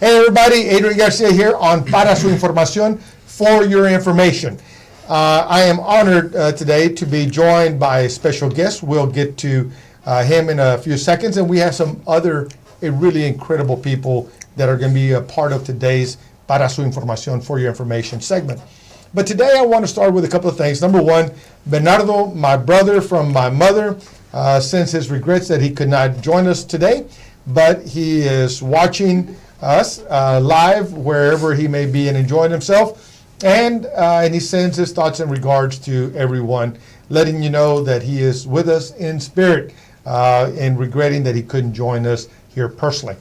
Hey everybody, Adrian Garcia here on Para Su Información, for your information. I am honored today to be joined by a special guest. We'll get to him in a few seconds, and we have some other really incredible people that are going to be a part of today's Para Su Información, for your information segment. But today I want to start with a couple of things. Number one, Bernardo, my brother from my mother, sends his regrets that he could not join us today, but he is watching us live wherever he may be and enjoying himself, and he sends his thoughts and regards to everyone, letting you know that he is with us in spirit and regretting that he couldn't join us here personally.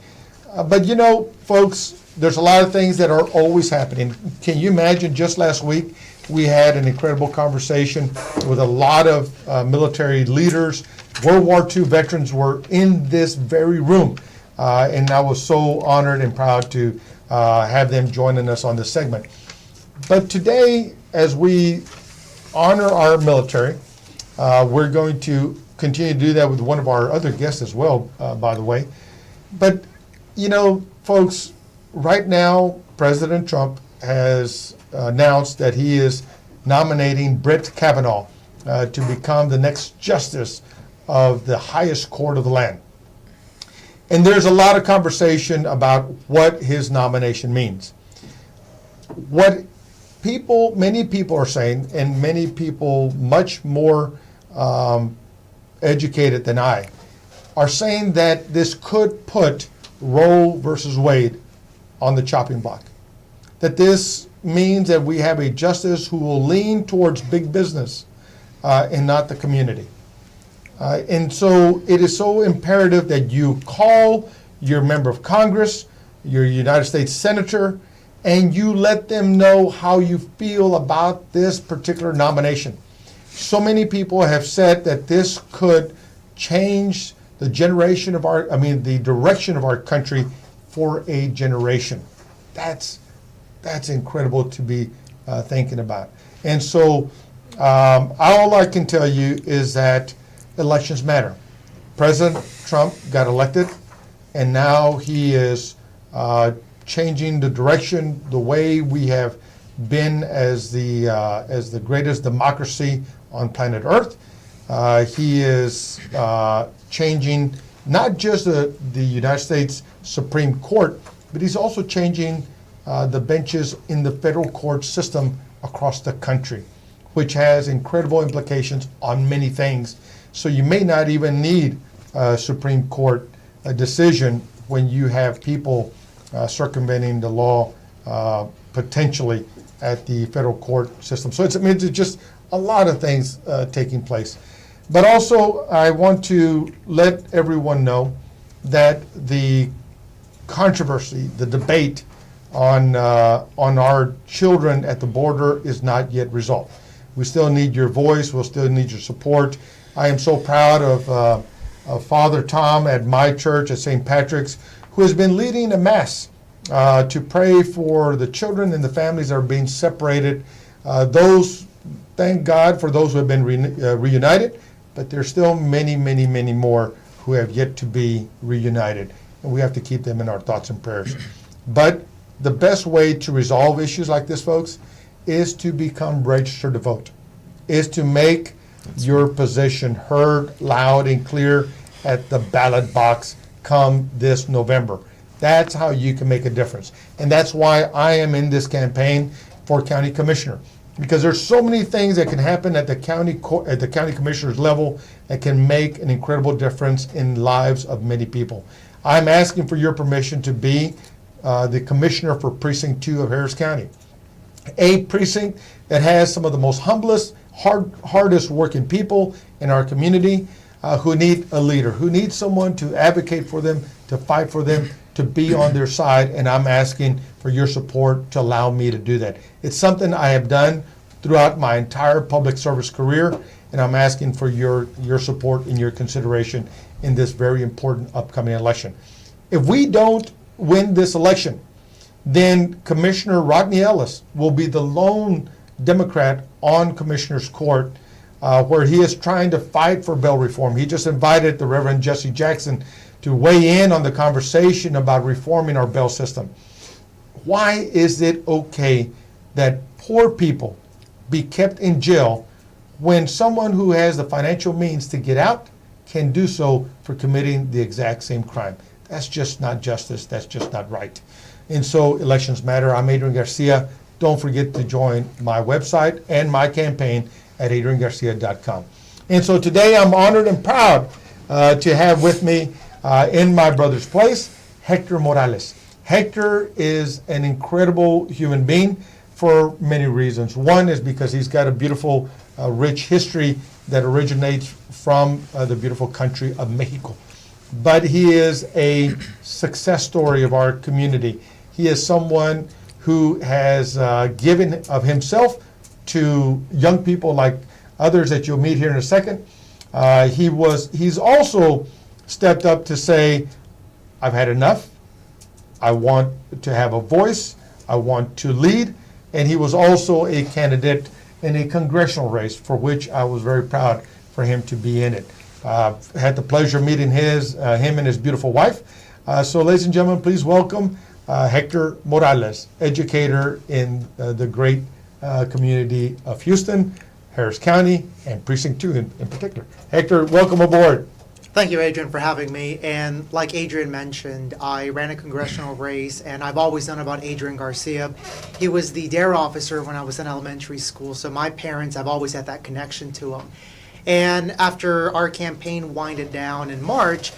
But you know, folks, there's a lot of things that are always happening. Can you imagine, just last week we had an incredible conversation with a lot of military leaders. World War II veterans were in this very room. And I was so honored and proud to have them joining us on this segment. But today, as we honor our military, we're going to continue to do that with one of our other guests as well, by the way. But, you know, folks, right now, President Trump has announced that he is nominating Brett Kavanaugh to become the next justice of the highest court of the land. And there's a lot of conversation about what his nomination means. What many people are saying, and many people much more educated than I, are saying that this could put Roe versus Wade on the chopping block. That this means that we have a justice who will lean towards big business and not the community. And so it is so imperative that you call your member of Congress, your United States Senator, and you let them know how you feel about this particular nomination. So many people have said that this could change the direction of our country for a generation. That's incredible to be thinking about. And so all I can tell you is that elections matter. President Trump got elected, and now he is changing the direction, the way we have been as the greatest democracy on planet Earth. He is changing not just the United States Supreme Court, but he's also changing the benches in the federal court system across the country, which has incredible implications on many things. So you may not even need a Supreme Court decision when you have people circumventing the law potentially at the federal court system. So it's just a lot of things taking place. But also, I want to let everyone know that the controversy, the debate on our children at the border is not yet resolved. We still need your voice. We'll still need your support. I am so proud of Father Tom at my church at St. Patrick's, who has been leading a mass to pray for the children and the families that are being separated. Thank God for those who have been reunited, but there's still many, many, many more who have yet to be reunited, and we have to keep them in our thoughts and prayers. But the best way to resolve issues like this, folks, is to become registered to vote, is to make your position heard loud and clear at the ballot box come this November. That's how you can make a difference. And that's why I am in this campaign for county commissioner, because there's so many things that can happen at the county commissioner's level that can make an incredible difference in lives of many people. I'm asking for your permission to be the commissioner for Precinct 2 of Harris County, a precinct that has some of the most humblest, hardest working people in our community who need a leader, who need someone to advocate for them, to fight for them, to be on their side, and I'm asking for your support to allow me to do that. It's something I have done throughout my entire public service career, and I'm asking for your support and your consideration in this very important upcoming election. If we don't win this election, then Commissioner Rodney Ellis will be the lone Democrat on Commissioner's Court, where he is trying to fight for bail reform. He just invited the Reverend Jesse Jackson to weigh in on the conversation about reforming our bail system. Why is it okay that poor people be kept in jail when someone who has the financial means to get out can do so for committing the exact same crime? That's just not justice. That's just not right. And so elections matter. I'm Adrian Garcia. Don't forget to join my website and my campaign at adriangarcia.com. And so today I'm honored and proud to have with me in my brother's place, Hector Morales. Hector is an incredible human being for many reasons. One is because he's got a beautiful, rich history that originates from the beautiful country of Mexico. But he is a success story of our community. He is someone who has given of himself to young people like others that you'll meet here in a second. He's also stepped up to say, I've had enough. I want to have a voice. I want to lead. And he was also a candidate in a congressional race for which I was very proud for him to be in it. Had the pleasure of meeting him and his beautiful wife. So ladies and gentlemen, please welcome Hector Morales, educator in the great community of Houston, Harris County, and Precinct 2 in particular. Hector, welcome aboard. Thank you, Adrian, for having me. And like Adrian mentioned, I ran a congressional race, and I've always known about Adrian Garcia. He was the DARE officer when I was in elementary school, so my parents have always had that connection to him. And after our campaign winded down in March,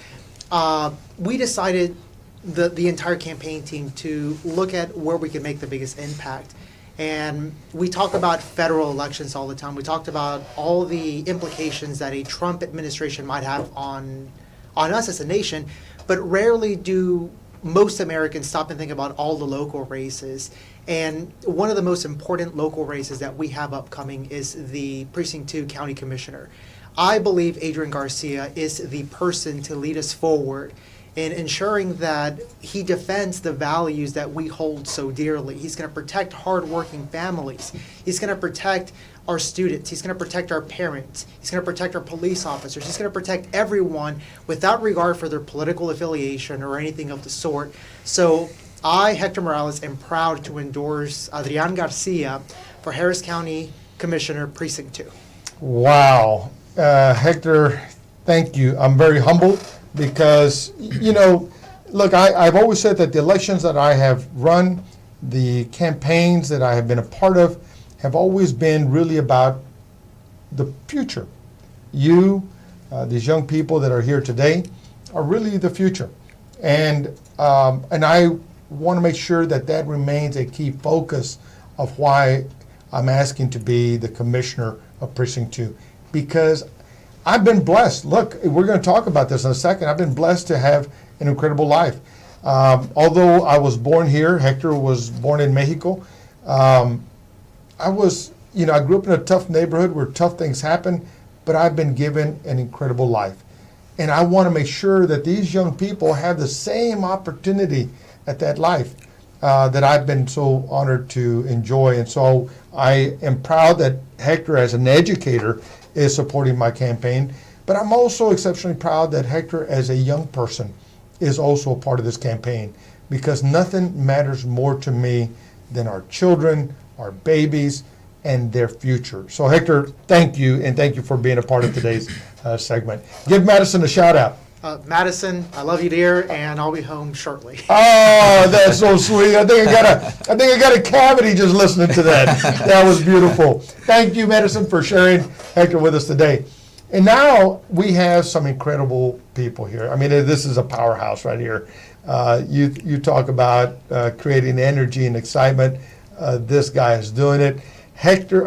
we decided, the entire campaign team, to look at where we could make the biggest impact. And we talk about federal elections all the time. We talked about all the implications that a Trump administration might have on us as a nation, but rarely do most Americans stop and think about all the local races. And one of the most important local races that we have upcoming is the Precinct 2 County Commissioner. I believe Adrian Garcia is the person to lead us forward in ensuring that he defends the values that we hold so dearly. He's going to protect hardworking families. He's going to protect our students. He's going to protect our parents. He's going to protect our police officers. He's going to protect everyone without regard for their political affiliation or anything of the sort. So I, Hector Morales, am proud to endorse Adrian Garcia for Harris County Commissioner, Precinct 2. Wow. Hector, thank you. I'm very humbled because, look, I've always said that the elections that I have run, the campaigns that I have been a part of, have always been really about the future. You, these young people that are here today, are really the future. And I want to make sure that that remains a key focus of why I'm asking to be the commissioner of Precinct 2. Because I've been blessed. Look, we're going to talk about this in a second. I've been blessed to have an incredible life. Although I was born here, Hector was born in Mexico. I grew up in a tough neighborhood where tough things happen, but I've been given an incredible life. And I want to make sure that these young people have the same opportunity at that life that I've been so honored to enjoy. And so I am proud that Hector, as an educator, is supporting my campaign. But I'm also exceptionally proud that Hector, as a young person, is also a part of this campaign, because nothing matters more to me than our children, our babies, and their future. So Hector, thank you, and thank you for being a part of today's segment. Give Madison a shout out. Madison, I love you, dear, and I'll be home shortly. Oh, that's so sweet. I think I got a cavity just listening to that. That was beautiful. Thank you, Madison, for sharing Hector with us today. And now we have some incredible people here. I mean, this is a powerhouse right here. You talk about creating energy and excitement. This guy is doing it. Hector,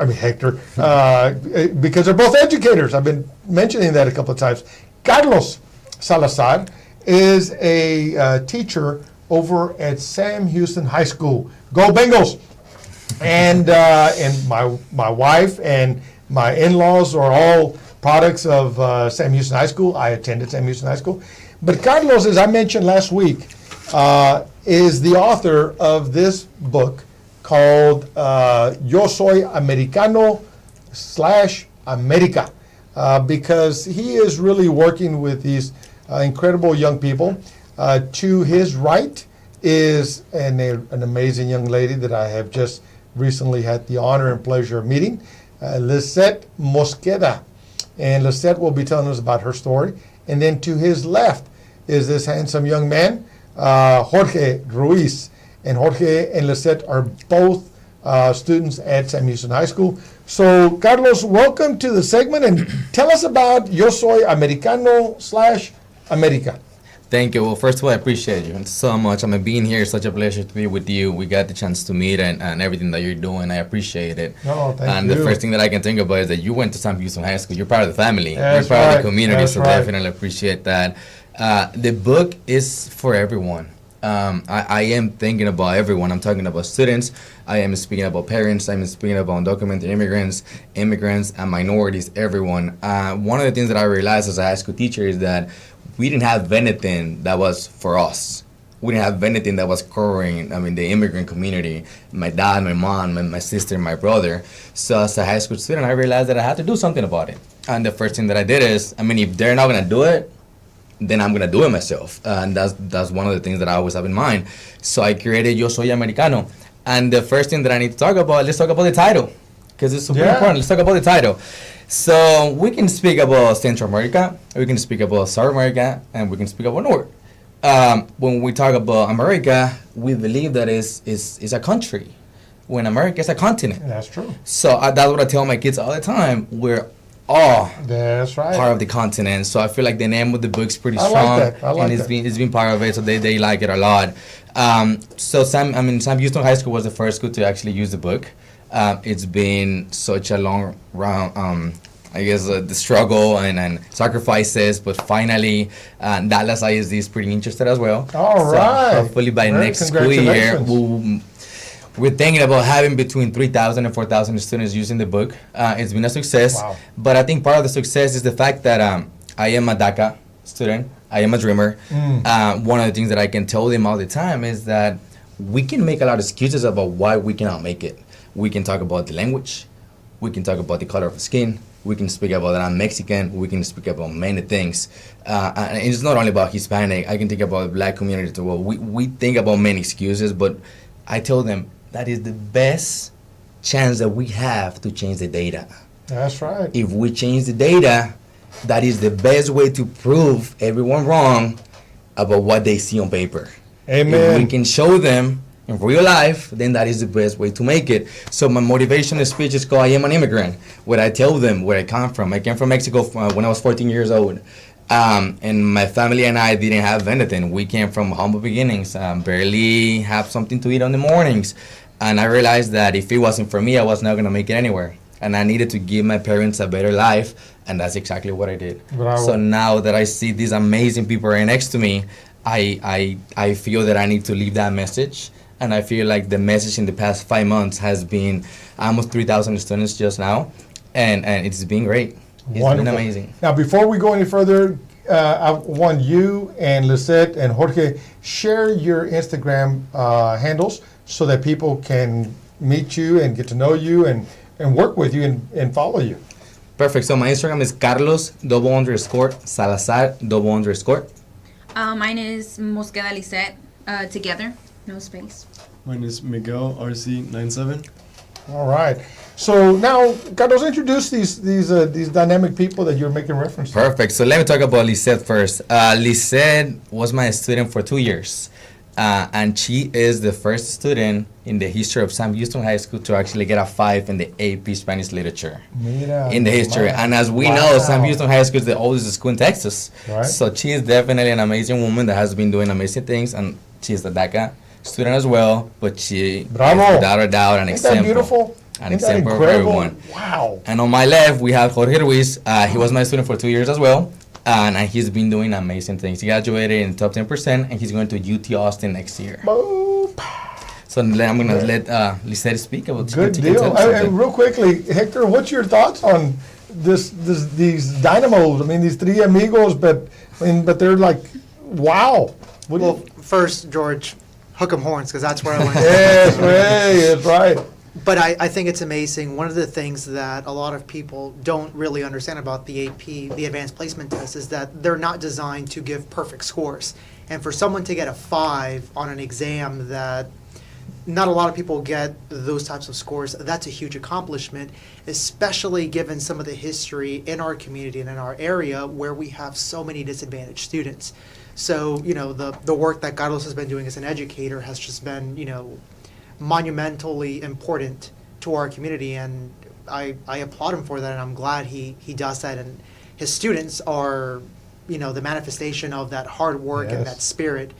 because they're both educators. I've been mentioning that a couple of times. Carlos Salazar is a teacher over at Sam Houston High School. Go Bengals! And my wife and my in-laws are all products of Sam Houston High School. I attended Sam Houston High School. But Carlos, as I mentioned last week, is the author of this book called Yo Soy Americano / America, because he is really working with these incredible young people. To his right is an amazing young lady that I have just recently had the honor and pleasure of meeting, Lisette Mosqueda. And Lisette will be telling us about her story. And then to his left is this handsome young man, Jorge Ruiz. And Jorge and Lisette are both students at Sam Houston High School. So, Carlos, welcome to the segment and tell us about Yo Soy Americano / America. Thank you. Well, first of all, I appreciate you so much. I mean, being here is such a pleasure to be with you. We got the chance to meet and everything that you're doing. I appreciate it. No, thank and you. the first thing that I can think about is that you went to Sam Houston High School. You're part of the family. That's You're part of right. the community, That's so right. definitely appreciate that. The book is for everyone. I am thinking about everyone. I'm talking about students. I am speaking about parents. I'm speaking about undocumented immigrants, and minorities, everyone. One of the things that I realized as a high school teacher is that we didn't have anything that was for us. We didn't have anything that was covering, the immigrant community, my dad, my mom, my sister, my brother. So as a high school student, I realized that I had to do something about it. And the first thing that I did is, if they're not going to do it, then I'm gonna do it myself, and that's one of the things that I always have in mind. So I created Yo Soy Americano, and the first thing that I need to talk about, let's talk about the title, because it's super important. Let's talk about the title. So we can speak about Central America, we can speak about South America, and we can speak about North. When we talk about America, we believe that is a country, when America is a continent. That's true. So that's what I tell my kids all the time. We're all That's right. part of the continent. So I feel like the name of the book's pretty I like strong. that. I like and that. It's been part of it, so they like it a lot. So Sam Houston High School was the first school to actually use the book. It's been such a long round, the struggle and sacrifices, but finally, Dallas ISD is pretty interested as well. All So right. hopefully by Great. next school year, Congratulations. we're thinking about having between 3,000 and 4,000 students using the book. It's been a success. Wow. But I think part of the success is the fact that I am a DACA student. I am a dreamer. One of the things that I can tell them all the time is that we can make a lot of excuses about why we cannot make it. We can talk about the language. We can talk about the color of the skin. We can speak about that I'm Mexican. We can speak about many things. And it's not only about Hispanic. I can think about the black community as well. We think about many excuses, but I tell them, that is the best chance that we have to change the data. That's right. If we change the data, that is the best way to prove everyone wrong about what they see on paper. Amen. If we can show them in real life, then that is the best way to make it. So my motivational speech is called I Am an Immigrant, where I tell them where I come from. I came from Mexico when I was 14 years old. And my family and I didn't have anything. We came from humble beginnings, barely have something to eat on the mornings. And I realized that if it wasn't for me, I was not going to make it anywhere. And I needed to give my parents a better life, and that's exactly what I did. Bravo. So now that I see these amazing people right next to me, I feel that I need to leave that message. And I feel like the message in the past 5 months has been almost 3,000 students just now, and it's been great. It's Wonderful. been amazing. Now, before we go any further, I want you and Lisette and Jorge share your Instagram handles so that people can meet you and get to know you and work with you and follow you. Perfect. So my Instagram is Carlos_Salazar_. Mine is Mosqueda Lisette, together, no space. Mine is Miguel RC97. All right. So now, Carlos, introduce these dynamic people that you're making reference to. Perfect. So let me talk about Lisette first. Lisette was my student for 2 years. And she is the first student in the history of Sam Houston High School to actually get a 5 in the AP Spanish literature Mira, in the history. man. And as we Wow. know, Sam Houston High School is the oldest school in Texas. Right. So she is definitely an amazing woman that has been doing amazing things. And she's a DACA student as well. But she Bravo. is without a doubt an Ain't example. that beautiful? An Ain't that example of incredible? everyone. Wow. And on my left, we have Jorge Ruiz. He was my student for 2 years as well. And he's been doing amazing things. He graduated in the top 10%, and he's going to UT Austin next year. Boop. So I'm going to let Lisette speak about Good she can deal. tell us something. And real quickly, Hector, what's your thoughts on these dynamos? I mean, these three amigos, but they're like, wow. What do Well, you- first, George, hook 'em horns, because that's where I went. yes, right, that's right. But I think it's amazing. One of the things that a lot of people don't really understand about the AP, the Advanced Placement Test, is that they're not designed to give perfect scores. And for someone to get a 5 on an exam that not a lot of people get those types of scores, that's a huge accomplishment, especially given some of the history in our community and in our area where we have so many disadvantaged students. So, you know, the work that Carlos has been doing as an educator has just been, you know, monumentally important to our community, and I applaud him for that, and I'm glad he does that, and his students are, you know, the manifestation of that hard work and Yes. that spirit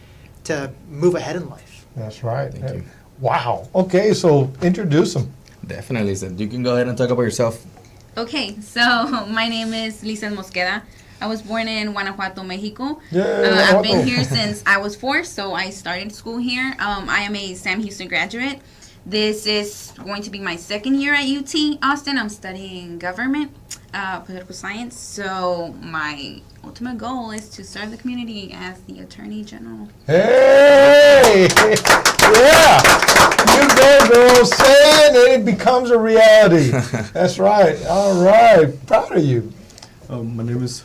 to move ahead in life. That's right. Thank you. Wow. Okay, so introduce them. Definitely, so you can go ahead and talk about yourself. Okay, so my name is Lisa Mosqueda. I was born in Guanajuato, Mexico. Yeah, I've Guanajuato. been here since I was 4, so I started school here. I am a Sam Houston graduate. This is going to be my 2nd year at UT Austin. I'm studying government, political science. So my ultimate goal is to serve the community as the Attorney General. Hey! Yeah! You go, girl. Say it and it becomes a reality. That's right. All right. Proud of you. My name is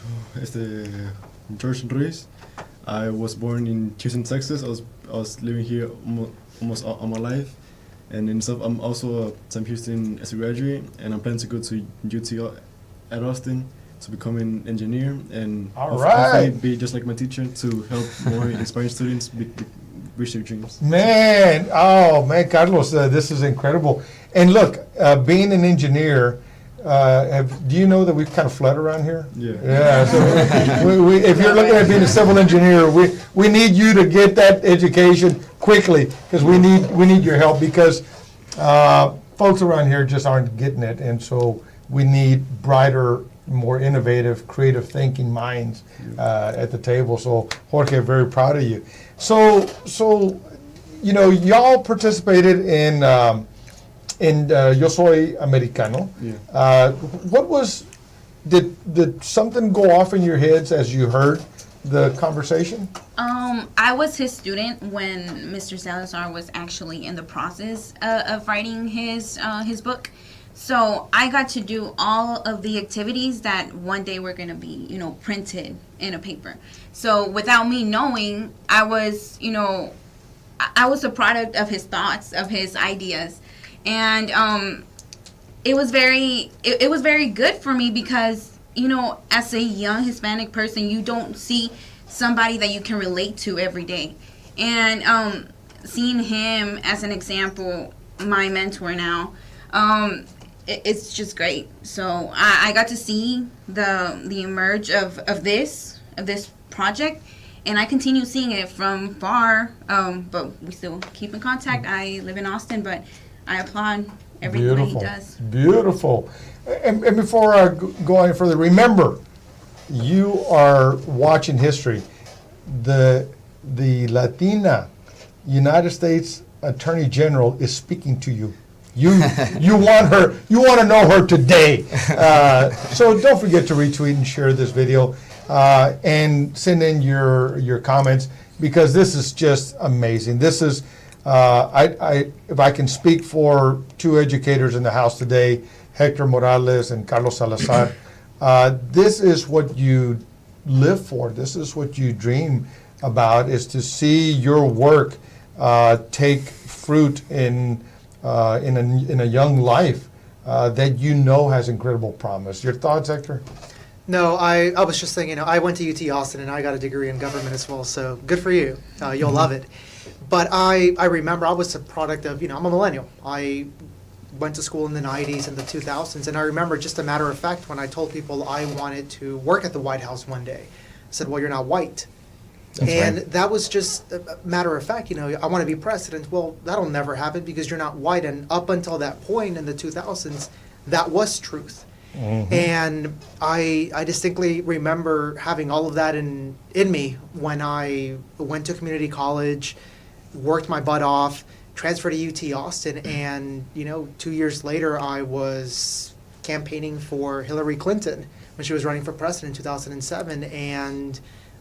George Ruiz. I was born in Houston, Texas. I was living here almost all my life. And in itself, I'm also a Sam Houston as a graduate, and I'm planning to go to UT at Austin to become an engineer and All hopefully right. be just like my teacher to help more inspiring students reach their dreams. Man, Carlos, this is incredible. And look, being an engineer, do you know that we kind of flood around here? Yeah. Yeah. So if you're looking at being a civil engineer, we need you to get that education quickly because we need your help because folks around here just aren't getting it, and so we need brighter, more innovative, creative thinking minds at the table. So Jorge, very proud of you. So you know, y'all participated in Yo Soy Americano. Yeah. Did something go off in your heads as you heard the conversation? I was his student when Mr. Salazar was actually in the process of writing his book. So I got to do all of the activities that one day were going to be, you know, printed in a paper. So without me knowing, I was, you know, I was a product of his thoughts, of his ideas. And it was very good for me because, you know, as a young Hispanic person, you don't see somebody that you can relate to every day. And seeing him as an example, my mentor now, it's just great. So I got to see the emerge of this project, and I continue seeing it from far, but we still keep in contact. I live in Austin, but I applaud everything that he does. Beautiful. And before I go any further, remember, you are watching history. The Latina United States Attorney General is speaking to you. You want her. You want to know her today. So don't forget to retweet and share this video, and send in your comments because this is just amazing. This is if I can speak for 2 educators in the house today, Hector Morales and Carlos Salazar. This is what you live for. This is what you dream about, is to see your work take fruit in a young life that you know has incredible promise. Your thoughts, Hector? No, I was just thinking, I went to UT Austin and I got a degree in government as well, so good for you. You'll love it. But I remember I was a product of, I'm a millennial. I went to school in the 90s and the 2000s, and I remember just a matter of fact when I told people I wanted to work at the White House one day. I said, well, you're not white. That's and right. that was just a matter of fact, I want to be president. Well, that'll never happen because you're not white. And up until that point in the 2000s, that was truth. Mm-hmm. And I distinctly remember having all of that in me when I went to community college, worked my butt off, transferred to UT Austin, and 2 years later I was campaigning for Hillary Clinton when she was running for president in 2007, and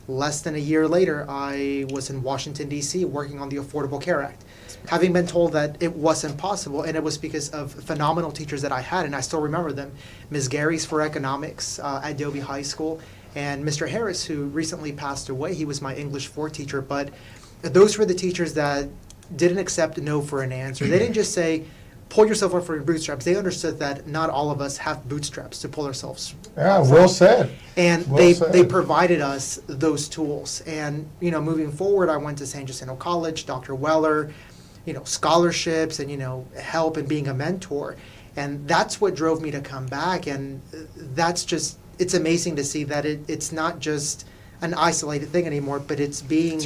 less than a year later, I was in Washington, D.C., working on the Affordable Care Act, having been told that it wasn't possible, and it was because of phenomenal teachers that I had, and I still remember them. Ms. Gary's for economics at Dobie High School, and Mr. Harris, who recently passed away. He was my English 4 teacher, but those were the teachers that didn't accept no for an answer. They didn't just say, pull yourself up for your bootstraps. They understood that not all of us have bootstraps to pull ourselves. Yeah, well said. And Well they said. provided us those tools. And, moving forward, I went to San Jacinto College, Dr. Weller, scholarships and, help and being a mentor. And that's what drove me to come back. And that's just, it's amazing to see that it's not just an isolated thing anymore, but it's being,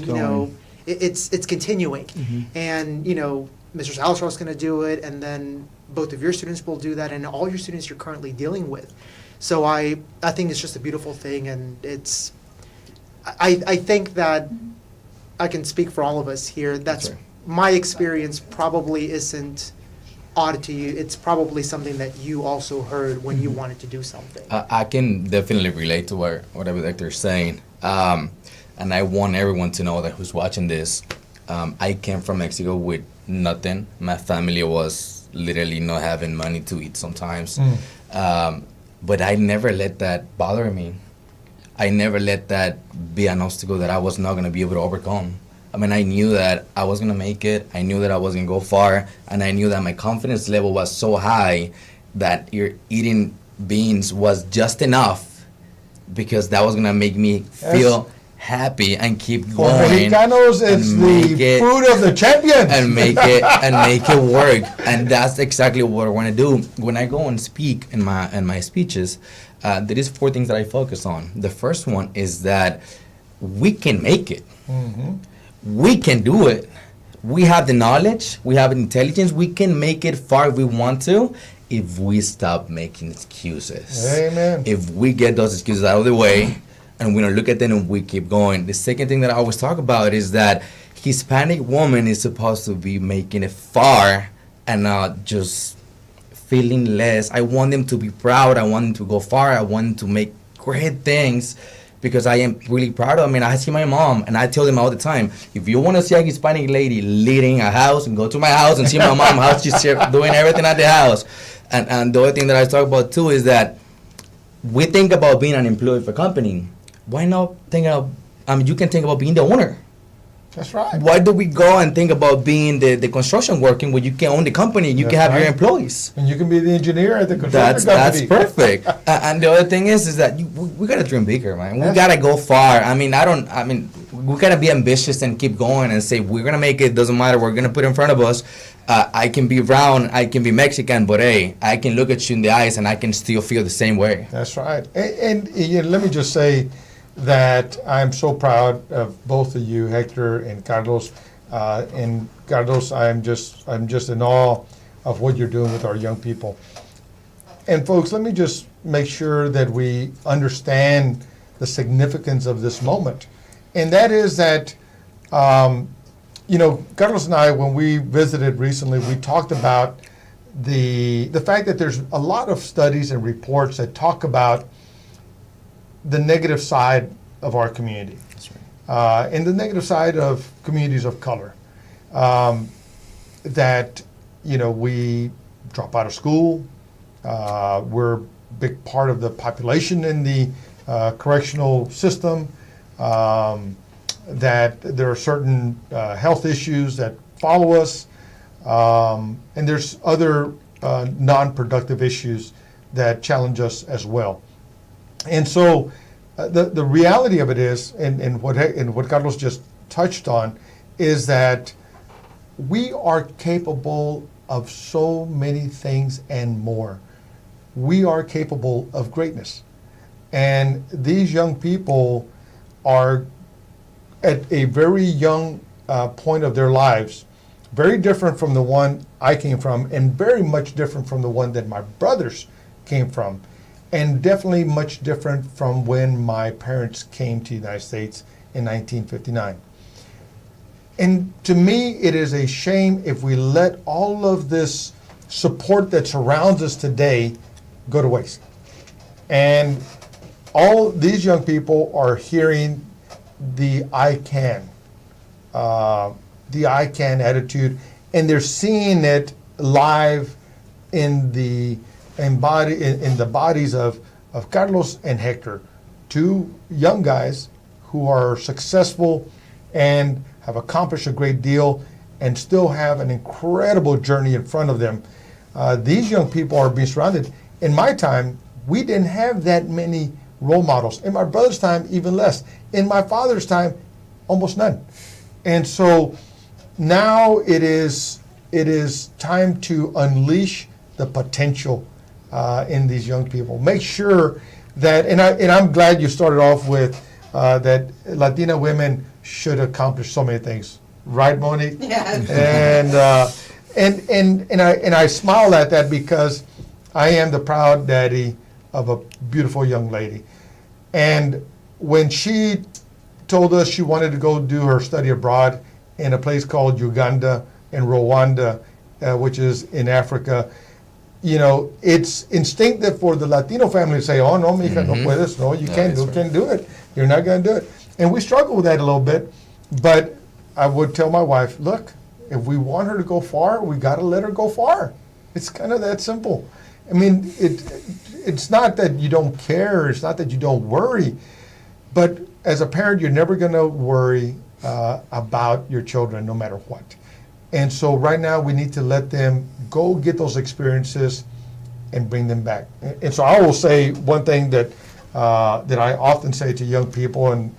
it's continuing. And, Mr. Salazar is going to do it, and then both of your students will do that, and all your students you're currently dealing with. So I think it's just a beautiful thing, and I think that I can speak for all of us here. That's right. My experience probably isn't odd to you. It's probably something that you also heard when you wanted to do something. I can definitely relate to whatever the doctor is saying. And I want everyone to know that who's watching this. I came from Mexico with nothing. My family was literally not having money to eat sometimes. But I never let that bother me. I never let that be an obstacle that I was not going to be able to overcome. I mean, I knew that I was going to make it. I knew that I was going to go far. And I knew that my confidence level was so high that eating beans was just enough, because that was going to make me feel happy and keep For going. Mexicanos, it's the food of the champions. And make it work. And that's exactly what I want to do. When I go and speak in my speeches, there is 4 things that I focus on. The first one is that we can make it. We can do it. We have the knowledge. We have intelligence. We can make it far if we want to, if we stop making excuses. Amen. If we get those excuses out of the way, and we don't look at them and we keep going. The second thing that I always talk about is that Hispanic woman is supposed to be making it far and not just feeling less. I want them to be proud. I want them to go far. I want them to make great things, because I am really proud of them. And I see my mom, and I tell them all the time, if you want to see a Hispanic lady leading a house, and go to my house and see my mom, how she's doing everything at the house. And the other thing that I talk about too is that we think about being an employee for a company. Why not think of, you can think about being the owner. That's right. Why do we go and think about being the construction working when you can own the company and you can have your employees? And you can be the engineer at the construction That's company. perfect. And the other thing is that we gotta dream bigger, man. We gotta go far. We gotta be ambitious and keep going and say we're gonna make it. Doesn't matter. We're gonna put in front of us. I can be brown, I can be Mexican, but hey, I can look at you in the eyes and I can still feel the same way. That's right. And let me just say that I'm so proud of both of you, Hector and Carlos. And Carlos, I'm just in awe of what you're doing with our young people. And folks, let me just make sure that we understand the significance of this moment. And that is that, Carlos and I, when we visited recently, we talked about the fact that there's a lot of studies and reports that talk about the negative side of our community. That's right. And the negative side of communities of color. That, we drop out of school. We're a big part of the population in the correctional system. That there are certain health issues that follow us. And there's other non-productive issues that challenge us as well. And so the reality of it is, and what Carlos just touched on, is that we are capable of so many things and more. We are capable of greatness. And these young people are at a very young point of their lives, very different from the one I came from, and very much different from the one that my brothers came from. And definitely much different from when my parents came to the United States in 1959. And to me, it is a shame if we let all of this support that surrounds us today go to waste. And all these young people are hearing the I can, attitude, and they're seeing it live in the bodies of Carlos and Hector, two young guys who are successful and have accomplished a great deal and still have an incredible journey in front of them. These young people are being surrounded. In my time, we didn't have that many role models. In my brother's time, even less. In my father's time, almost none. And so now it is time to unleash the potential in these young people. Make sure that, and I'm glad you started off with that Latina women should accomplish so many things, right, Monique? Yes. And I smile at that because I am the proud daddy of a beautiful young lady. And when she told us she wanted to go do her study abroad in a place called Uganda and Rwanda, which is in Africa, you know, it's instinctive for the Latino family to say, oh, no, mija, no puedes, no, you can't do it. You're not going to do it. And we struggle with that a little bit, but I would tell my wife, look, if we want her to go far, we got to let her go far. It's kind of that simple. I mean, it's not that you don't care, it's not that you don't worry, but as a parent, you're never going to worry about your children no matter what. And so right now, we need to let them go get those experiences and bring them back. And so I will say one thing that I often say to young people, and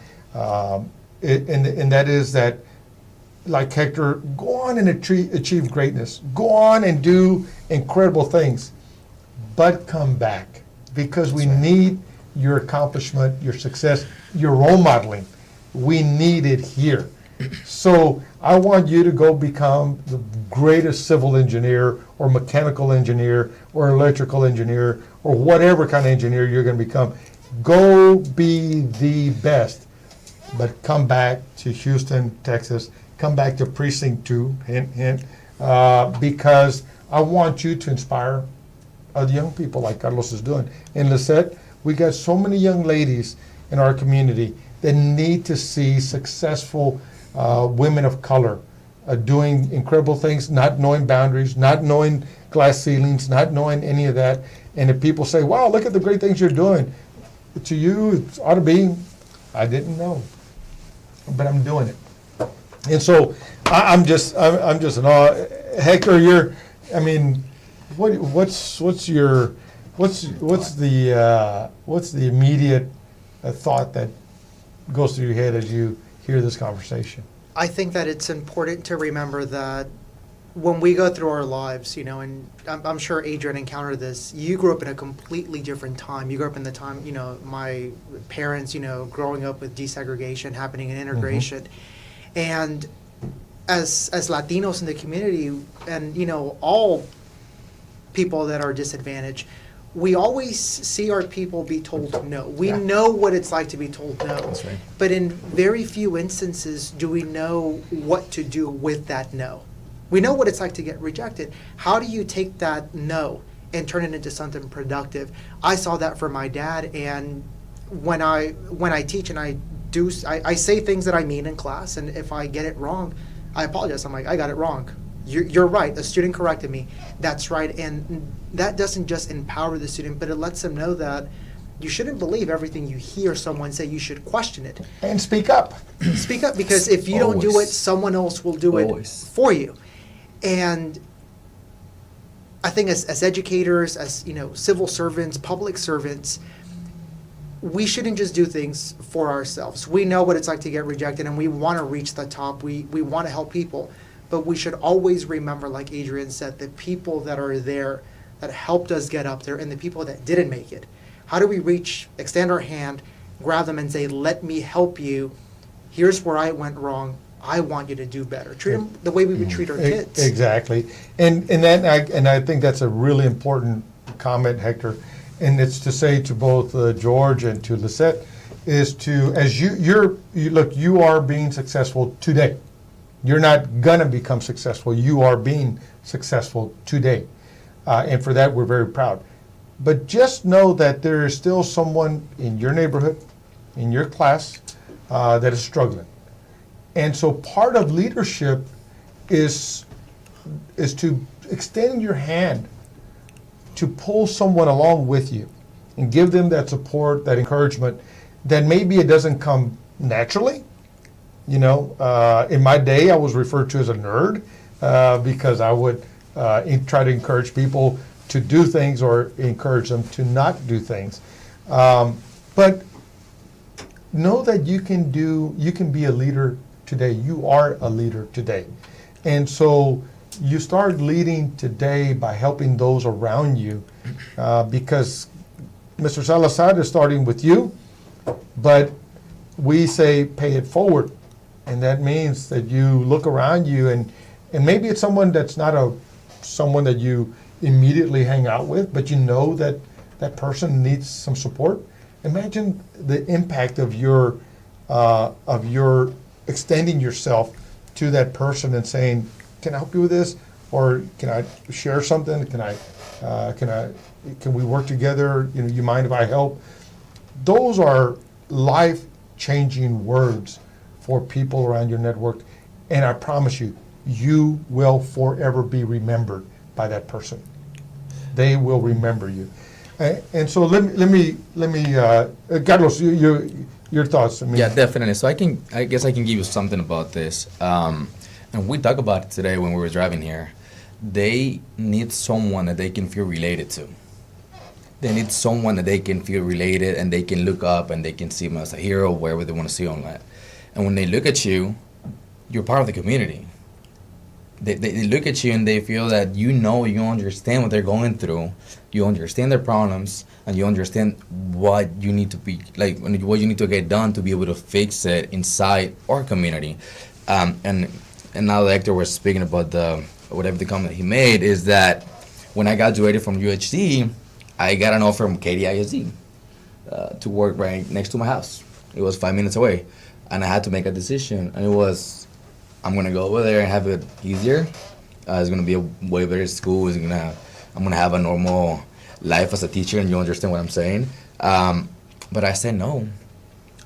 that is that, like Hector, go on and achieve greatness. Go on and do incredible things, but come back, because we need your accomplishment, your success, your role modeling. We need it here. So I want you to go become the greatest civil engineer or mechanical engineer or electrical engineer or whatever kind of engineer you're going to become. Go be the best, but come back to Houston, Texas. Come back to Precinct 2, hint, hint, because I want you to inspire other young people like Carlos is doing. In Lisette, we got so many young ladies in our community that need to see successful women of color doing incredible things, not knowing boundaries, not knowing glass ceilings, not knowing any of that. And if people say, wow, look at the great things you're doing, to you, it ought to be, I didn't know, but I'm doing it. And so I'm just in awe. Hector, what's the immediate thought that goes through your head as you hear this conversation? I think that it's important to remember that when we go through our lives, you know, and I'm sure Adrian encountered this, you grew up in a completely different time. You grew up in the time, you know, my parents, you know, growing up with desegregation happening and integration. And as Latinos in the community, and, you know, all people that are disadvantaged, we always see our people be told no. We know what it's like to be told no. That's right. But in very few instances do we know what to do with that no. We know what it's like to get rejected. How do you take that no and turn it into something productive? I saw that for my dad, and when I teach and I say things that I mean in class, and if I get it wrong, I apologize. I'm like, I got it wrong. You're right. A student corrected me. That's right. And that doesn't just empower the student, but it lets them know that you shouldn't believe everything you hear someone say. You should question it. And speak up. Speak up, because if you don't do it, Always. someone else will do it Always. for you. And I think as educators, as, you know, civil servants, public servants, we shouldn't just do things for ourselves. We know what it's like to get rejected, and we want to reach the top. We want to help people. But we should always remember, like Adrian said, the people that are there that helped us get up there and the people that didn't make it. How do we extend our hand, grab them and say, let me help you. Here's where I went wrong. I want you to do better. Treat them the way we would treat our kids. Exactly. And I think that's a really important comment, Hector. And it's to say to both George and to Lisette, is to, as you are being successful today. You're not gonna become successful. You are being successful today. And for that, we're very proud. But just know that there is still someone in your neighborhood, in your class, that is struggling. And so part of leadership is to extend your hand to pull someone along with you and give them that support, that encouragement, that maybe it doesn't come naturally. You know, in my day, I was referred to as a nerd because I would try to encourage people to do things or encourage them to not do things. But know that you can be a leader today. You are a leader today. And so you start leading today by helping those around you because Mr. Salazar is starting with you, but we say pay it forward. And that means that you look around you and maybe it's someone that's not someone that you immediately hang out with, but you know that that person needs some support. Imagine the impact of your extending yourself to that person and saying, "Can I help you with this?" Or "Can I share something? Can we work together? You know, you mind if I help?" Those are life-changing words for people around your network, and I promise you, you will forever be remembered by that person. They will remember you. And so let me Carlos, your thoughts. I mean, Yeah, definitely. So I guess I can give you something about this. And we talked about it today when we were driving here. They need someone that they can feel related to. They need someone that they can feel related and they can look up and they can see them as a hero, wherever they want to see on that. And when they look at you, you're part of the community. They look at you and they feel that you understand what they're going through, you understand their problems, and you understand what you need to be like, what you need to get done to be able to fix it inside our community. And now the actor was speaking about whatever the comment he made is that when I graduated from UHC, I got an offer from KDISD to work right next to my house. It was 5 minutes away, and I had to make a decision, and it was, I'm gonna go over there and have it easier. It's gonna be a way better school. I'm gonna have a normal life as a teacher, and you understand what I'm saying. But I said no.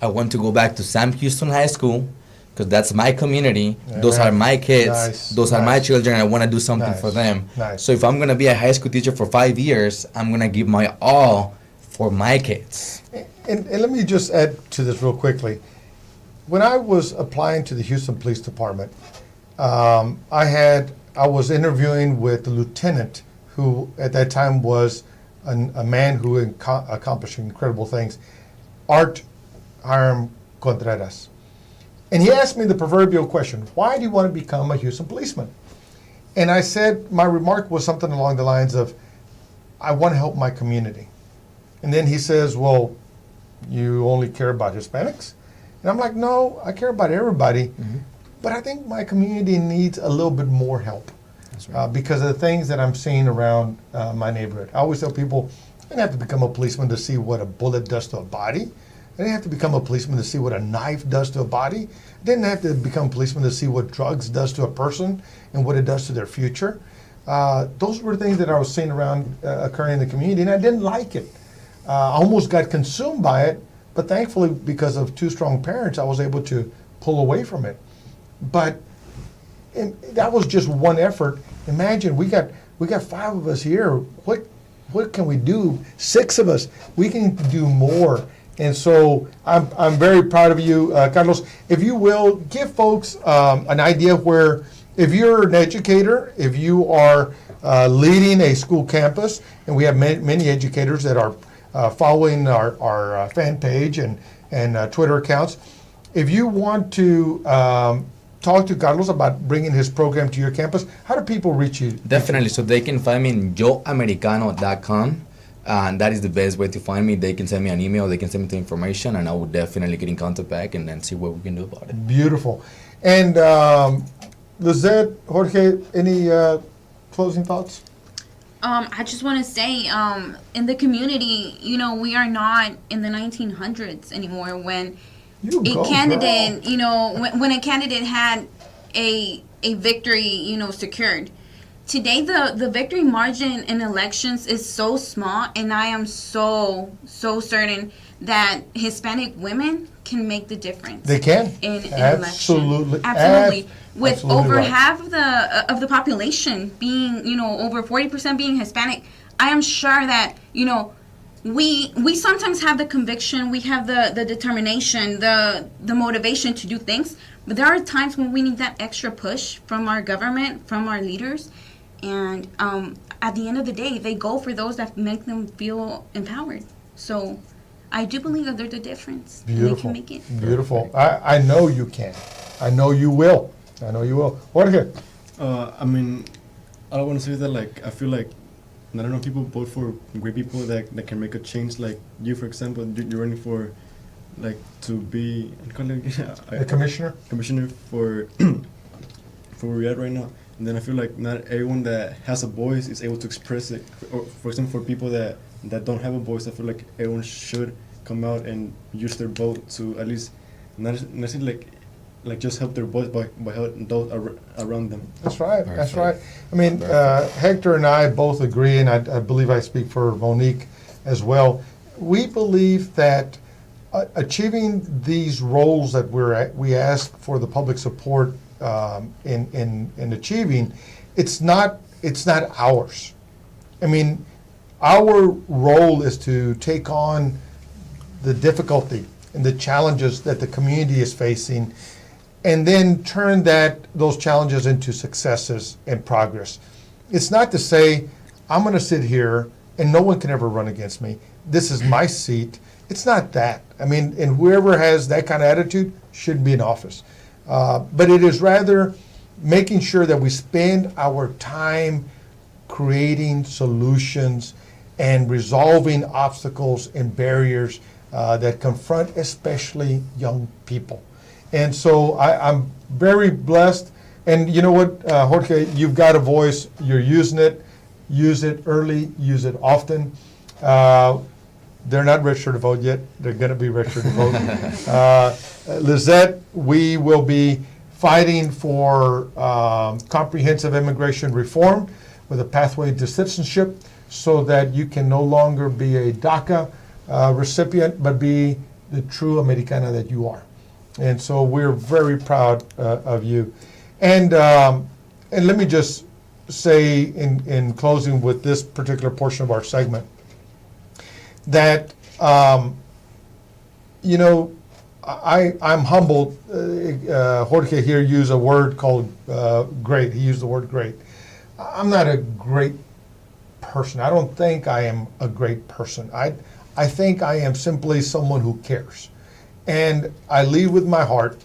I want to go back to Sam Houston High School because that's my community. Yeah. Those are my kids. Nice. Those are my children. I want to do something for them. Nice. So if I'm gonna be a high school teacher for 5 years, I'm gonna give my all for my kids. And let me just add to this real quickly. When I was applying to the Houston Police Department, I was interviewing with the lieutenant who at that time was a man who accomplished incredible things, Art Hiram Contreras. And he asked me the proverbial question, why do you want to become a Houston policeman? And I said, my remark was something along the lines of, I want to help my community. And then he says, well, you only care about Hispanics? And I'm like, no, I care about everybody, but I think my community needs a little bit more help. That's right. Because of the things that I'm seeing around my neighborhood. I always tell people, I didn't have to become a policeman to see what a bullet does to a body. I didn't have to become a policeman to see what a knife does to a body. I didn't have to become a policeman to see what drugs does to a person and what it does to their future. Those were things that I was seeing around occurring in the community, and I didn't like it. I almost got consumed by it, but thankfully, because of two strong parents, I was able to pull away from it. But that was just one effort. Imagine we got 5 of us here. What can we do? 6 of us. We can do more. And so I'm very proud of you, Carlos. If you will, give folks an idea where, if you're an educator, if you are leading a school campus, and we have many educators that are following our fan page and Twitter accounts. If you want to talk to Carlos about bringing his program to your campus, how do people reach you? Definitely. So they can find me in yoamericano.com. And that is the best way to find me. They can send me an email, they can send me the information, and I will definitely get in contact back and then see what we can do about it. Beautiful. And Lizette, Jorge, any closing thoughts? I just want to say, in the community, we are not in the 1900s anymore when a candidate, when a candidate had a victory, secured. Today, the victory margin in elections is so small, and I am so certain that Hispanic women can make the difference. They can. In Absolutely. election. Absolutely. With Absolutely over right. half of the population being, over 40% being Hispanic, I am sure that, we sometimes have the conviction, we have the determination, the motivation to do things, but there are times when we need that extra push from our government, from our leaders, and at the end of the day, they go for those that make them feel empowered. So I do believe that there's a difference. And they Beautiful. can make it. Beautiful. I know you can. I know you will. I know you will. Jorge. I mean, I want to say that, like, I feel like, I don't know, people vote for great people that can make a change. Like you, for example, you're running for, like, to be The commissioner? commissioner for for where we're at right now. And then I feel like not everyone that has a voice is able to express it. Or, for example, for people that don't have a voice, I feel like everyone should come out and use their vote to at least not necessarily like just help their voice, but help those around them. That's right. That's right. Perfect. I mean, Hector and I both agree, and I believe I speak for Monique as well. We believe that achieving these roles that we ask for the public support in achieving, it's not ours. I mean, our role is to take on the difficulty and the challenges that the community is facing, and then turn those challenges into successes and progress. It's not to say, I'm going to sit here and no one can ever run against me. This is my seat. It's not that. I mean, and whoever has that kind of attitude shouldn't be in office. But it is rather making sure that we spend our time creating solutions and resolving obstacles and barriers that confront especially young people. And so I'm very blessed. And you know what, Jorge, you've got a voice. You're using it. Use it early. Use it often. They're not registered to vote yet. They're going to be registered to vote. Lizette, we will be fighting for comprehensive immigration reform with a pathway to citizenship so that you can no longer be a DACA recipient, but be the true Americana that you are. And so we're very proud of you. And let me just say in closing with this particular portion of our segment that, I'm humbled. Jorge here used a word called great. He used the word great. I'm not a great person. I don't think I am a great person. I think I am simply someone who cares. And I lead with my heart,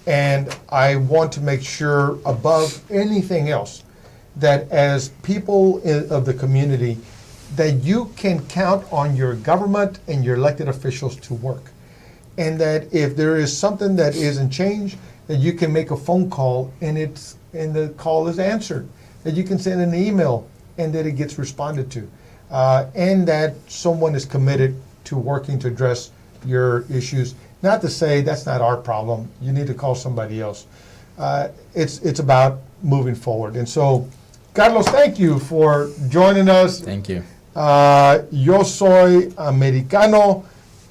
and I want to make sure above anything else that as people of the community, that you can count on your government and your elected officials to work. And that if there is something that isn't changed, that you can make a phone call and the call is answered. That you can send an email and that it gets responded to. And that someone is committed to working to address your issues. Not to say that's not our problem. You need to call somebody else. It's about moving forward. And so, Carlos, thank you for joining us. Thank you. Yo soy americano,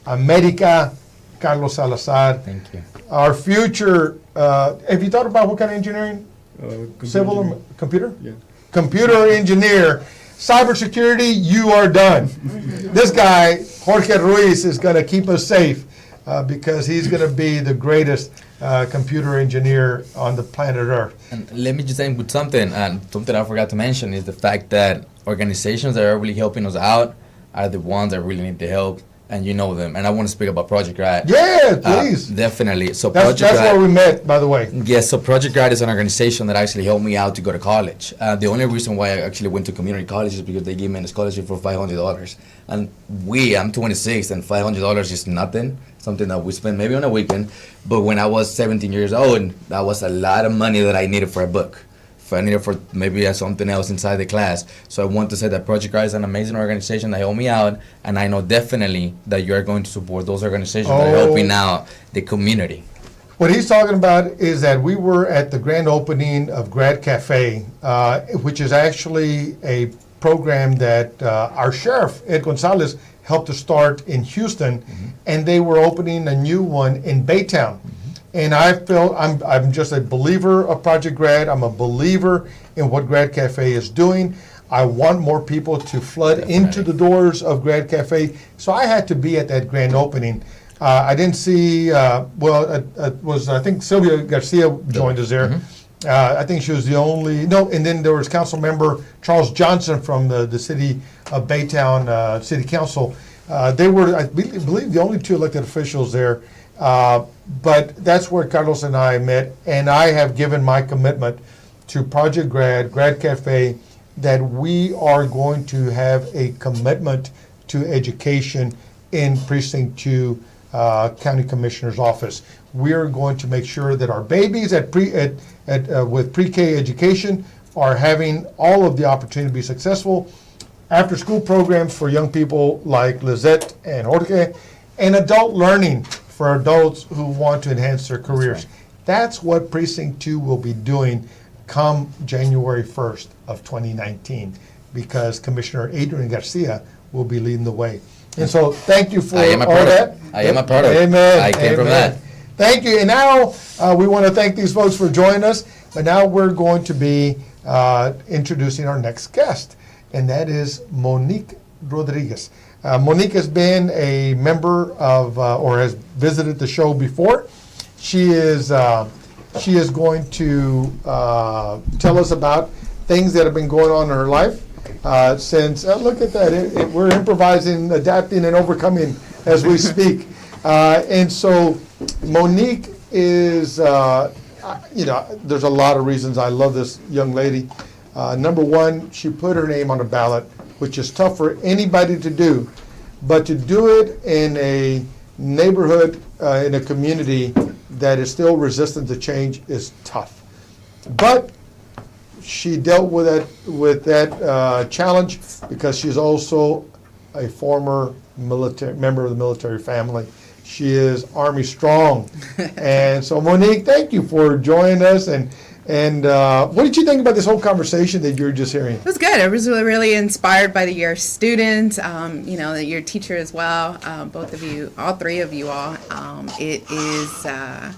America, Carlos Salazar. Thank you. Our future, have you thought about what kind of engineering? Civil engineering. computer? Yeah. Computer engineer. Cybersecurity, you are done. This guy, Jorge Ruiz, is going to keep us safe because he's going to be the greatest computer engineer on the planet Earth. And let me just end with something. Something I forgot to mention is the fact that organizations that are really helping us out are the ones that really need the help, and you know them. And I want to speak about Project Grad. Yeah, please. Definitely. So That's Project Grad. where we met, by the way. Yes, so Project Grad is an organization that actually helped me out to go to college. The only reason why I actually went to community college is because they gave me a scholarship for $500. And I'm 26, and $500 is nothing, something that we spend maybe on a weekend. But when I was 17 years old, that was a lot of money that I needed for a book. I needed for maybe something else inside the class. So I want to say that Project Grad is an amazing organization that helped me out, and I know definitely that you are going to support those organizations that are helping out the community. What he's talking about is that we were at the grand opening of Grad Cafe, which is actually a program that our sheriff, Ed Gonzalez, helped to start in Houston, and they were opening a new one in Baytown. And I feel I'm just a believer of Project Grad. I'm a believer in what Grad Cafe is doing. I want more people to flood into the doors of Grad Cafe. So I had to be at that grand opening. I didn't see, I think Sylvia Garcia joined us there. I think she was the only, and then there was Council Member Charles Johnson from the city of Baytown City Council. They were, I believe, the only two elected officials there. But that's where Carlos and I met, and I have given my commitment to Project Grad Cafe, that we are going to have a commitment to education in Precinct 2 County Commissioner's Office. We are going to make sure that our babies with pre-K education are having all of the opportunity to be successful. After-school programs for young people like Lizette and Jorge, and adult learning for adults who want to enhance their careers. That's what Precinct 2 will be doing come January 1st of 2019, because Commissioner Adrian Garcia will be leading the way. And so thank you for all that. I am a product. Amen. I came from Amen. that. Thank you. And now we want to thank these folks for joining us. But now we're going to be introducing our next guest, and that is Monique Rodriguez. Monique has been a member of or has visited the show before. She is going to tell us about things that have been going on in her life since. Look at that! We're improvising, adapting, and overcoming as we speak. And so, Monique is, there's a lot of reasons I love this young lady. Number one, she put her name on a ballot, which is tough for anybody to do, but to do it in a neighborhood, in a community that is still resistant to change is tough. But she dealt with that challenge because she's also a former member of the military family. She is Army strong. And so, Monique, thank you for joining us. And what did you think about this whole conversation that you were just hearing? It was good. I was really inspired by your students, your teacher as well, both of you, all three of you all. It is, I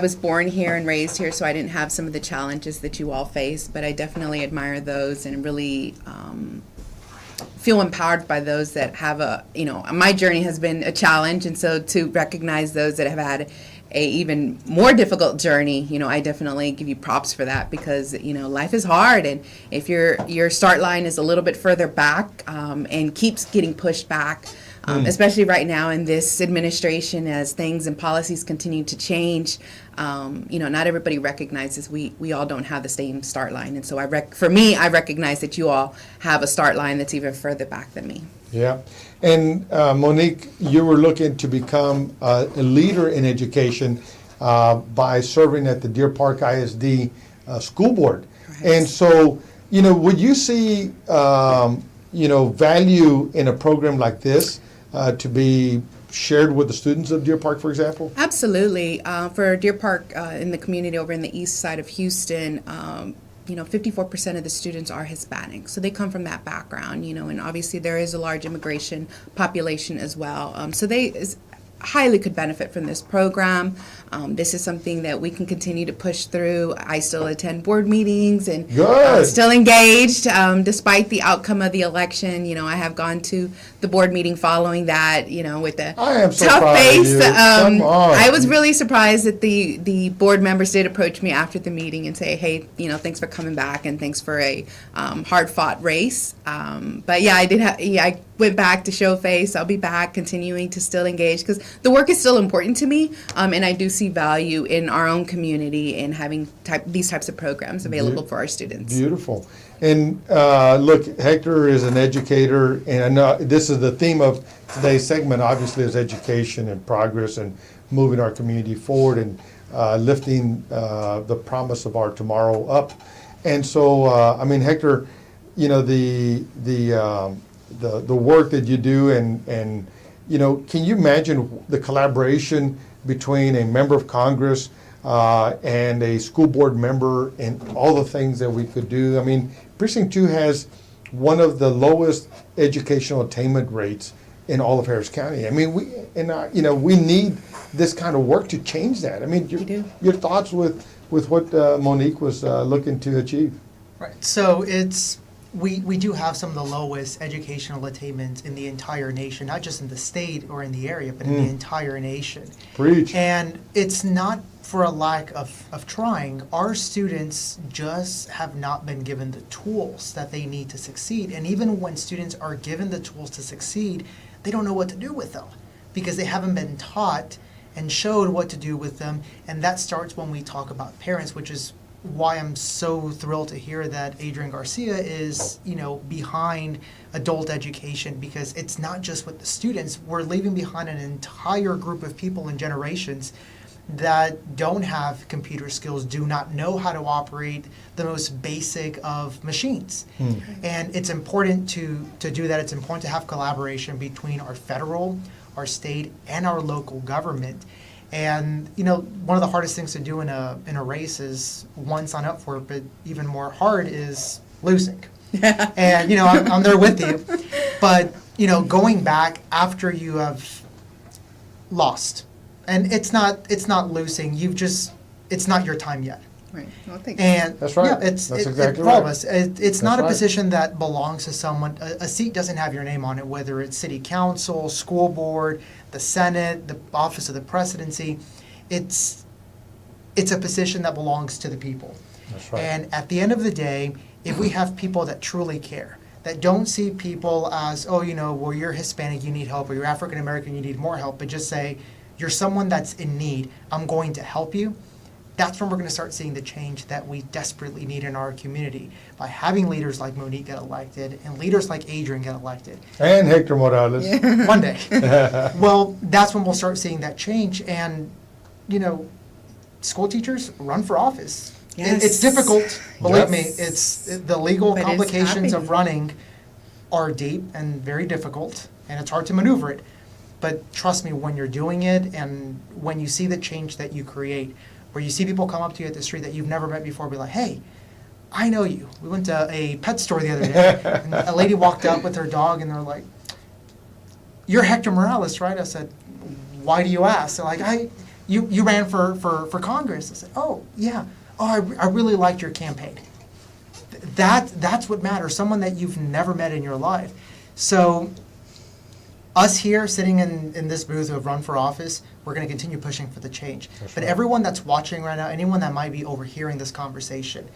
was born here and raised here, so I didn't have some of the challenges that you all face, but I definitely admire those and really feel empowered by those that have my journey has been a challenge, and so to recognize those that have had a even more difficult journey, I definitely give you props for that, because life is hard, and if your start line is a little bit further back and keeps getting pushed back, especially right now in this administration as things and policies continue to change, not everybody recognizes we all don't have the same start line, and so I recognize that you all have a start line that's even further back than me. Yeah. And Monique, you were looking to become a leader in education by serving at the Deer Park ISD school board. Correct. And so, would you see, value in a program like this to be shared with the students of Deer Park, for example? Absolutely. For Deer Park in the community over in the east side of Houston, 54% of the students are Hispanic, so they come from that background, and obviously there is a large immigration population as well. So they highly could benefit from this program. This is something that we can continue to push through. I still attend board meetings and still engaged despite the outcome of the election. I have gone to the board meeting following that, with a tough face. I was really surprised that the board members did approach me after the meeting and say, hey, thanks for coming back and thanks for a hard-fought race. But yeah, I went back to show face. I'll be back continuing to still engage because the work is still important to me, and I do see value in our own community in having these types of programs available for our students. Beautiful. And look, Hector is an educator, and I know this is the theme of today's segment, obviously, is education and progress and moving our community forward and lifting the promise of our tomorrow up. And so, Hector, the work that you do, and can you imagine the collaboration between a member of Congress, and a school board member and all the things that we could do. I mean, Precinct 2 has one of the lowest educational attainment rates in all of Harris County. I mean, we need this kind of work to change that. I mean, do. your thoughts with what Monique was looking to achieve? Right. So we do have some of the lowest educational attainment in the entire nation, not just in the state or in the area, but in the entire nation. Preach. And it's not for a lack of trying. Our students just have not been given the tools that they need to succeed. And even when students are given the tools to succeed, they don't know what to do with them because they haven't been taught and showed what to do with them. And that starts when we talk about parents, which is why I'm so thrilled to hear that Adrian Garcia is, behind adult education, because it's not just with the students. We're leaving behind an entire group of people and generations that don't have computer skills, do not know how to operate the most basic of machines. And it's important to do that. It's important to have collaboration between our federal, our state, and our local government. And one of the hardest things to do in a race is one, sign up for it, but even more hard is losing. And I'm there with you, but going back after you have lost, and it's not losing. It's not your time yet. Right. Well, thank you. And That's right. Yeah, That's exactly for all of right. us. It's not a right. position that belongs to someone. A seat doesn't have your name on it, whether it's city council, school board, the Senate, the office of the presidency. It's a position that belongs to the people. That's right. And at the end of the day, if we have people that truly care, that don't see people as, well, you're Hispanic, you need help, or you're African American, you need more help, but just say, you're someone that's in need, I'm going to help you. That's when we're going to start seeing the change that we desperately need in our community, by having leaders like Monique get elected and leaders like Adrian get elected. And Hector Morales. One day. Well, that's when we'll start seeing that change. And, school teachers run for office. Yes. It's difficult, believe me. Yes. It's the legal But it's complications of happening. running are deep and very difficult, and it's hard to maneuver it. But trust me, when you're doing it and when you see the change that you create, where you see people come up to you at the street that you've never met before, be like, hey, I know you. We went to a pet store the other day, and a lady walked up with her dog, and they're like, you're Hector Morales, right? I said, why do you ask? They're like, you ran for Congress. I said, oh, yeah. Oh, I really liked your campaign. That's what matters, someone that you've never met in your life. So us here sitting in this booth who have run for office, we're going to continue pushing for the change. But right. everyone that's watching right now, anyone that might be overhearing this conversation,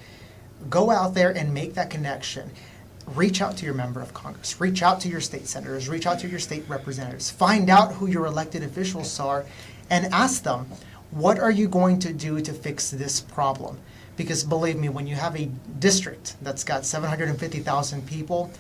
go out there and make that connection. Reach out to your member of Congress. Reach out to your state senators. Reach out to your state representatives. Find out who your elected officials are and ask them, what are you going to do to fix this problem? Because believe me, when you have a district that's got 750,000 people,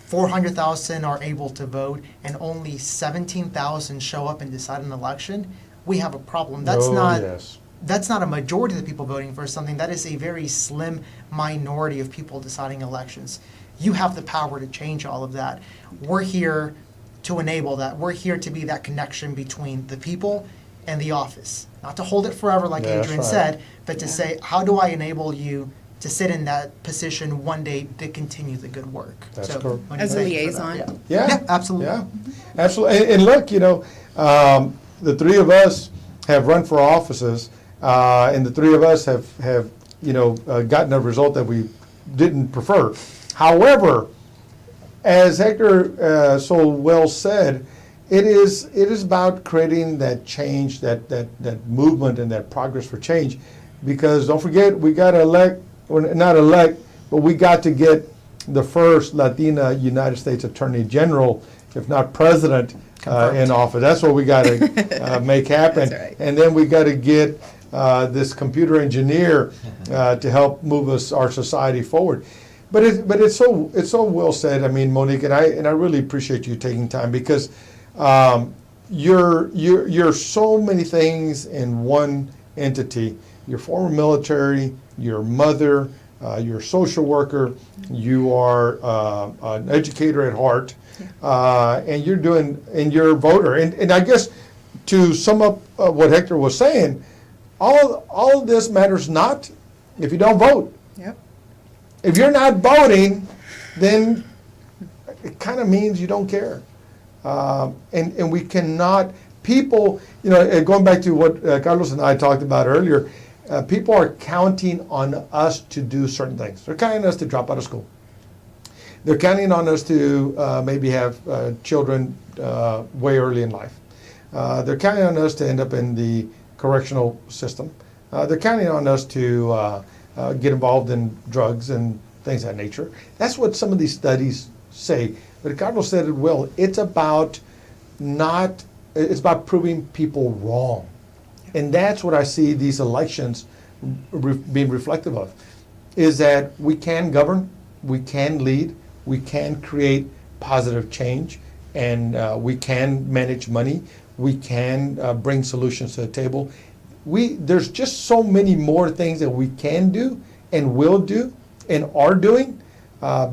400,000 are able to vote, and only 17,000 show up and decide an election, we have a problem. That's not a majority of the people voting for something. That is a very slim minority of people deciding elections. You have the power to change all of that. We're here to enable that. We're here to be that connection between the people and the office. Not to hold it forever, like Yeah, that's Adrian right. said, but to say, how do I enable you to sit in that position one day to continue the good work? That's So, correct. Monique, As a thank you for that. liaison. Yeah, absolutely. Yeah, absolutely. And look, the three of us have run for offices, and the three of us have gotten a result that we didn't prefer. However, as Hector so well said, it is about creating that change, that movement and that progress for change. Because don't forget, we got to elect, or not elect, but we got to get the first Latina United States Attorney General, if not president, in office. That's what we got to make happen. That's right. And then we got to get this computer engineer to help move our society forward. But it's so well said. I mean, Monique, and I really appreciate you taking time, because you're so many things in one entity. You're former military, you're a mother, you're a social worker, you are an educator at heart, and you're a voter. And I guess to sum up what Hector was saying, all of this matters not if you don't vote. Yep. If you're not voting, then it kind of means you don't care. And we cannot, people, going back to what Carlos and I talked about earlier, people are counting on us to do certain things. They're counting on us to drop out of school. They're counting on us to maybe have children way early in life. They're counting on us to end up in the correctional system. They're counting on us to get involved in drugs and things of that nature. That's what some of these studies say. But Carlos said it well. It's about proving people wrong. And that's what I see these elections being reflective of, is that we can govern, we can lead, we can create positive change, and we can manage money, we can bring solutions to the table. There's just so many more things that we can do and will do and are doing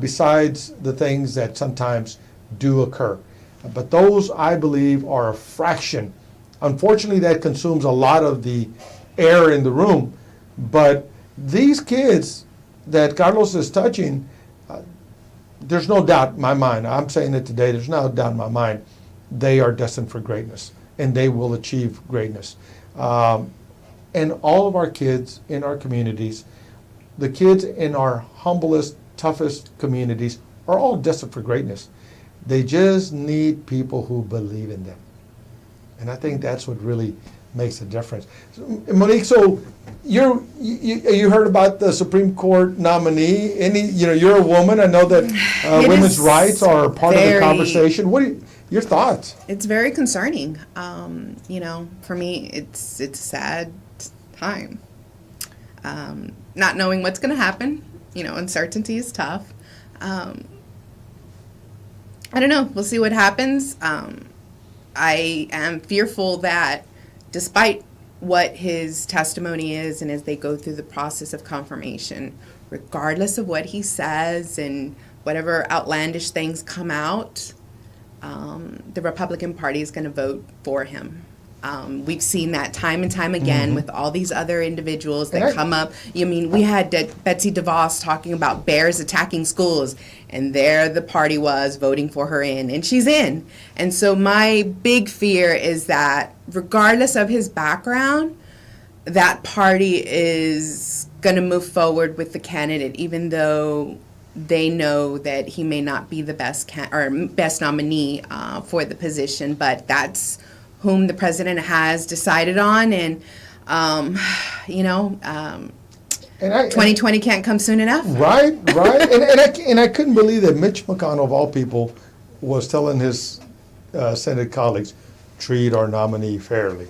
besides the things that sometimes do occur. But those, I believe, are a fraction. Unfortunately, that consumes a lot of the air in the room. But these kids that Carlos is touching, there's no doubt in my mind, I'm saying it today, there's no doubt in my mind, they are destined for greatness, and they will achieve greatness. And all of our kids in our communities, the kids in our humblest, toughest communities, are all destined for greatness. They just need people who believe in them. And I think that's what really makes a difference. So, Monique, so you heard about the Supreme Court nominee. You're a woman. I know that women's is rights are part of the very- conversation. What are your thoughts? It's very concerning. For me, it's a sad time. Not knowing what's going to happen. Uncertainty is tough. I don't know. We'll see what happens. I am fearful that despite what his testimony is and as they go through the process of confirmation, regardless of what he says and whatever outlandish things come out, the Republican Party is going to vote for him. We've seen that time and time again with all these other individuals that come up. We had Betsy DeVos talking about bears attacking schools, and there the party was voting for her in, and she's in. And so my big fear is that regardless of his background, that party is going to move forward with the candidate, even though they know that he may not be the best best nominee for the position, but that's whom the president has decided on, and 2020 can't come soon enough. Right. And I couldn't believe that Mitch McConnell, of all people, was telling his Senate colleagues, treat our nominee fairly.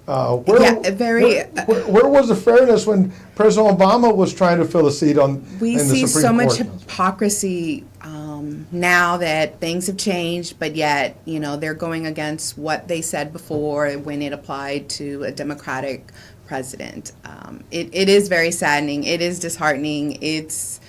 Where was the fairness when President Obama was trying to fill a seat in the see Supreme so much Court? hypocrisy now that things have changed, but yet they're going against what they said before when it applied to a Democratic president. It is very saddening. It is disheartening. It's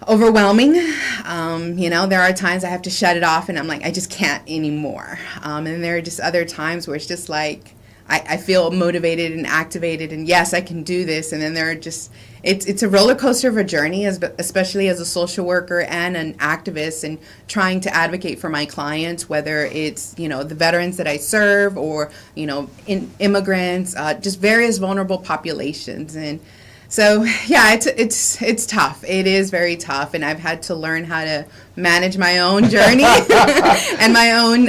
overwhelming. There are times I have to shut it off and I'm like, I just can't anymore. And there are just other times where it's just like, I feel motivated and activated, and yes, I can do this. And then there are just, it's a roller coaster of a journey, especially as a social worker and an activist, and trying to advocate for my clients, whether it's, the veterans that I serve or, immigrants, just various vulnerable populations. And so, yeah, it's tough. It is very tough, and I've had to learn how to manage my own journey and my own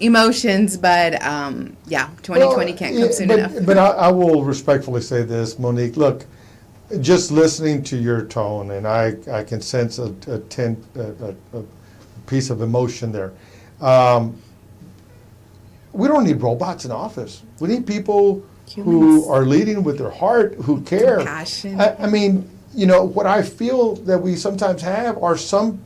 emotions. But 2020 can't come soon enough. But I will respectfully say this, Monique. Look, just listening to your tone, and I can sense a piece of emotion there. We don't need robots in office. We need people who are leading with their heart, who care. Compassion. I mean, what I feel that we sometimes have are some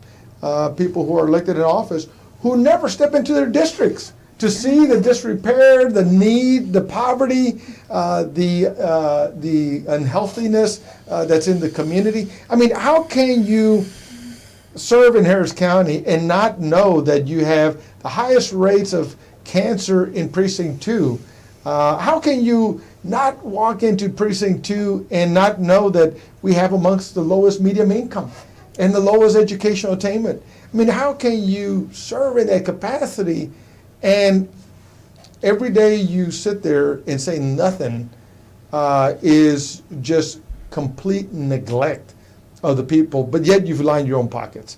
people who are elected in office who never step into their districts to see the disrepair, the need, the poverty, the unhealthiness that's in the community. I mean, how can you serve in Harris County and not know that you have the highest rates of cancer in Precinct 2? How can you not walk into precinct 2 and not know that we have amongst the lowest medium income and the lowest educational attainment. I mean, how can you serve in that capacity and every day you sit there and say nothing is just complete neglect of the people, but yet you've lined your own pockets.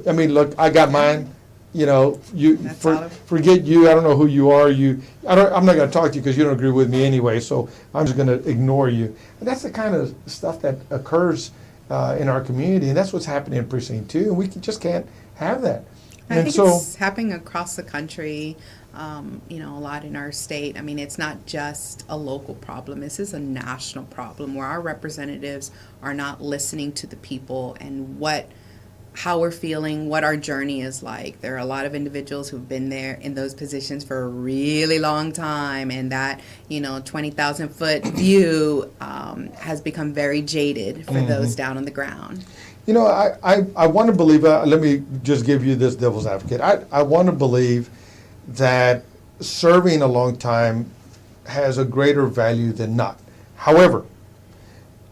I mean, look, I got mine. You know, That's valid. forget you. I don't know who you are. I'm not going to talk to you because you don't agree with me anyway. So I'm just going to ignore you. And that's the kind of stuff that occurs in our community, and that's what's happening in precinct 2. And we just can't have that. I think it's happening across the country, a lot in our state. I mean, it's not just a local problem. This is a national problem where our representatives are not listening to the people and how we're feeling, what our journey is like. There are a lot of individuals who've been there in those positions for a really long time, and that 20,000 foot view has become very jaded for those down on the ground. I want to believe, let me just give you this devil's advocate. I want to believe that serving a long time has a greater value than not. However,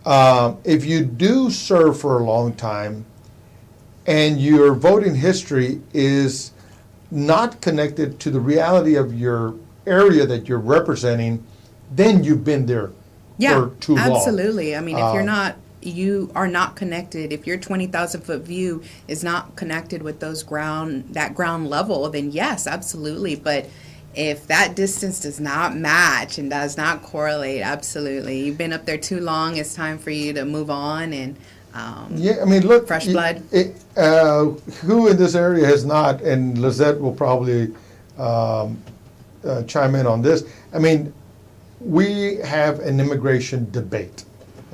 if you do serve for a long time and your voting history is not connected to the reality of your area that you're representing, then you've been there for too long. Absolutely. I mean, if you are not connected, if your 20,000 foot view is not connected with that ground level, then yes, absolutely. But if that distance does not match and does not correlate, absolutely. You've been up there too long, it's time for you to move on and Yeah, I mean, look. Fresh blood. Who in this area has not, and Lizette will probably chime in on this. I mean, we have an immigration debate,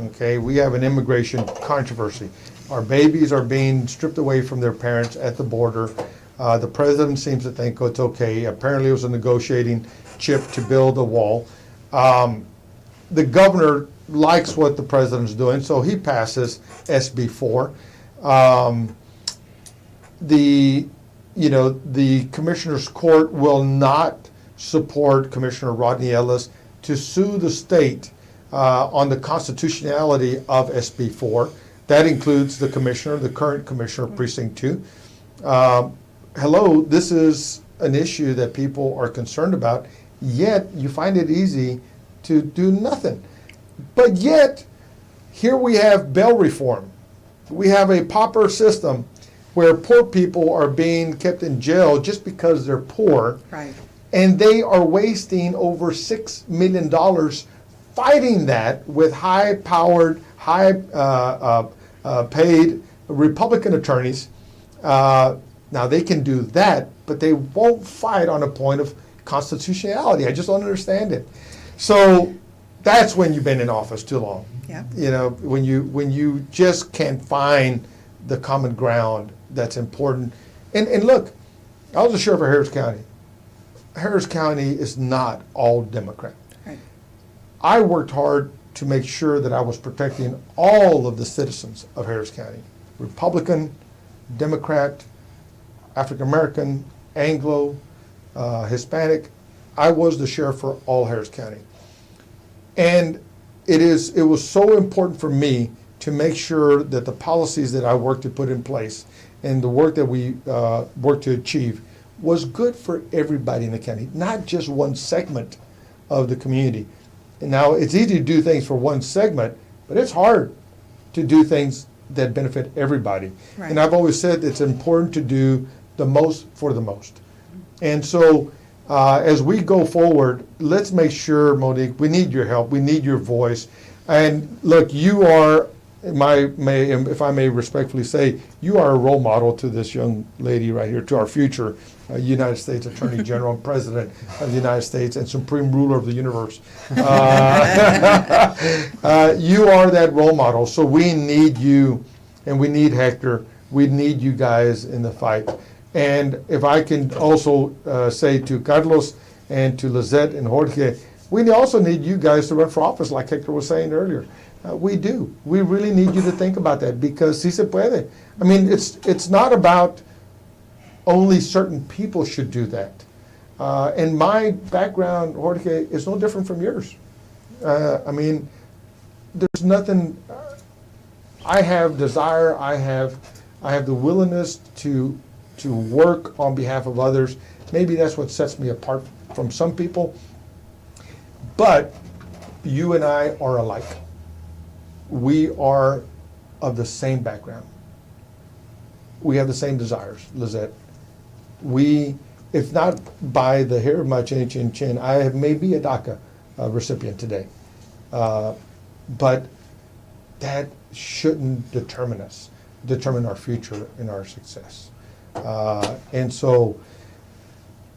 okay? We have an immigration controversy. Our babies are being stripped away from their parents at the border. The president seems to think it's okay. Apparently it was a negotiating chip to build a wall. The governor likes what the president's doing, so he passes SB 4. The commissioner's court will not support Commissioner Rodney Ellis to sue the state on the constitutionality of SB 4. That includes the commissioner, the current commissioner of Precinct 2. Hello, this is an issue that people are concerned about, yet you find it easy to do nothing. But yet, here we have bail reform. We have a pauper system where poor people are being kept in jail just because they're poor. right. And they are wasting over $6 million fighting that with high-powered, high-paid Republican attorneys. Now, they can do that, but they won't fight on a point of constitutionality. I just don't understand it. So that's when you've been in office too long. Yeah. When you just can't find the common ground that's important. And look, I was the sheriff of Harris County. Harris County is not all Democrat. Right. I worked hard to make sure that I was protecting all of the citizens of Harris County, Republican, Democrat, African American, Anglo, Hispanic. I was the sheriff for all Harris County. And it was so important for me to make sure that the policies that I worked to put in place and the work that we worked to achieve was good for everybody in the county, not just one segment of the community. And now, it's easy to do things for one segment, but it's hard to do things that benefit everybody. Right. And I've always said it's important to do the most for the most. And so, as we go forward, let's make sure, Monique, we need your help, we need your voice. And look, you are, if I may respectfully say, you are a role model to this young lady right here, to our future United States Attorney General and President of the United States and Supreme Ruler of the Universe. You are that role model, so we need you, and we need Hector. We need you guys in the fight. And if I can also say to Carlos and to Lizette and Jorge, we also need you guys to run for office, like Hector was saying earlier. We do. We really need you to think about that, because si se puede. I mean, it's not about only certain people should do that. And my background, Jorge, is no different from yours. I mean, there's nothing, I have desire, I have the willingness to work on behalf of others. Maybe that's what sets me apart from some people. But you and I are alike. We are of the same background. We have the same desires, Lizette. We, if not by the hair of my chin, chin, chin, I have maybe a DACA recipient today. But that shouldn't determine our future and our success. And so,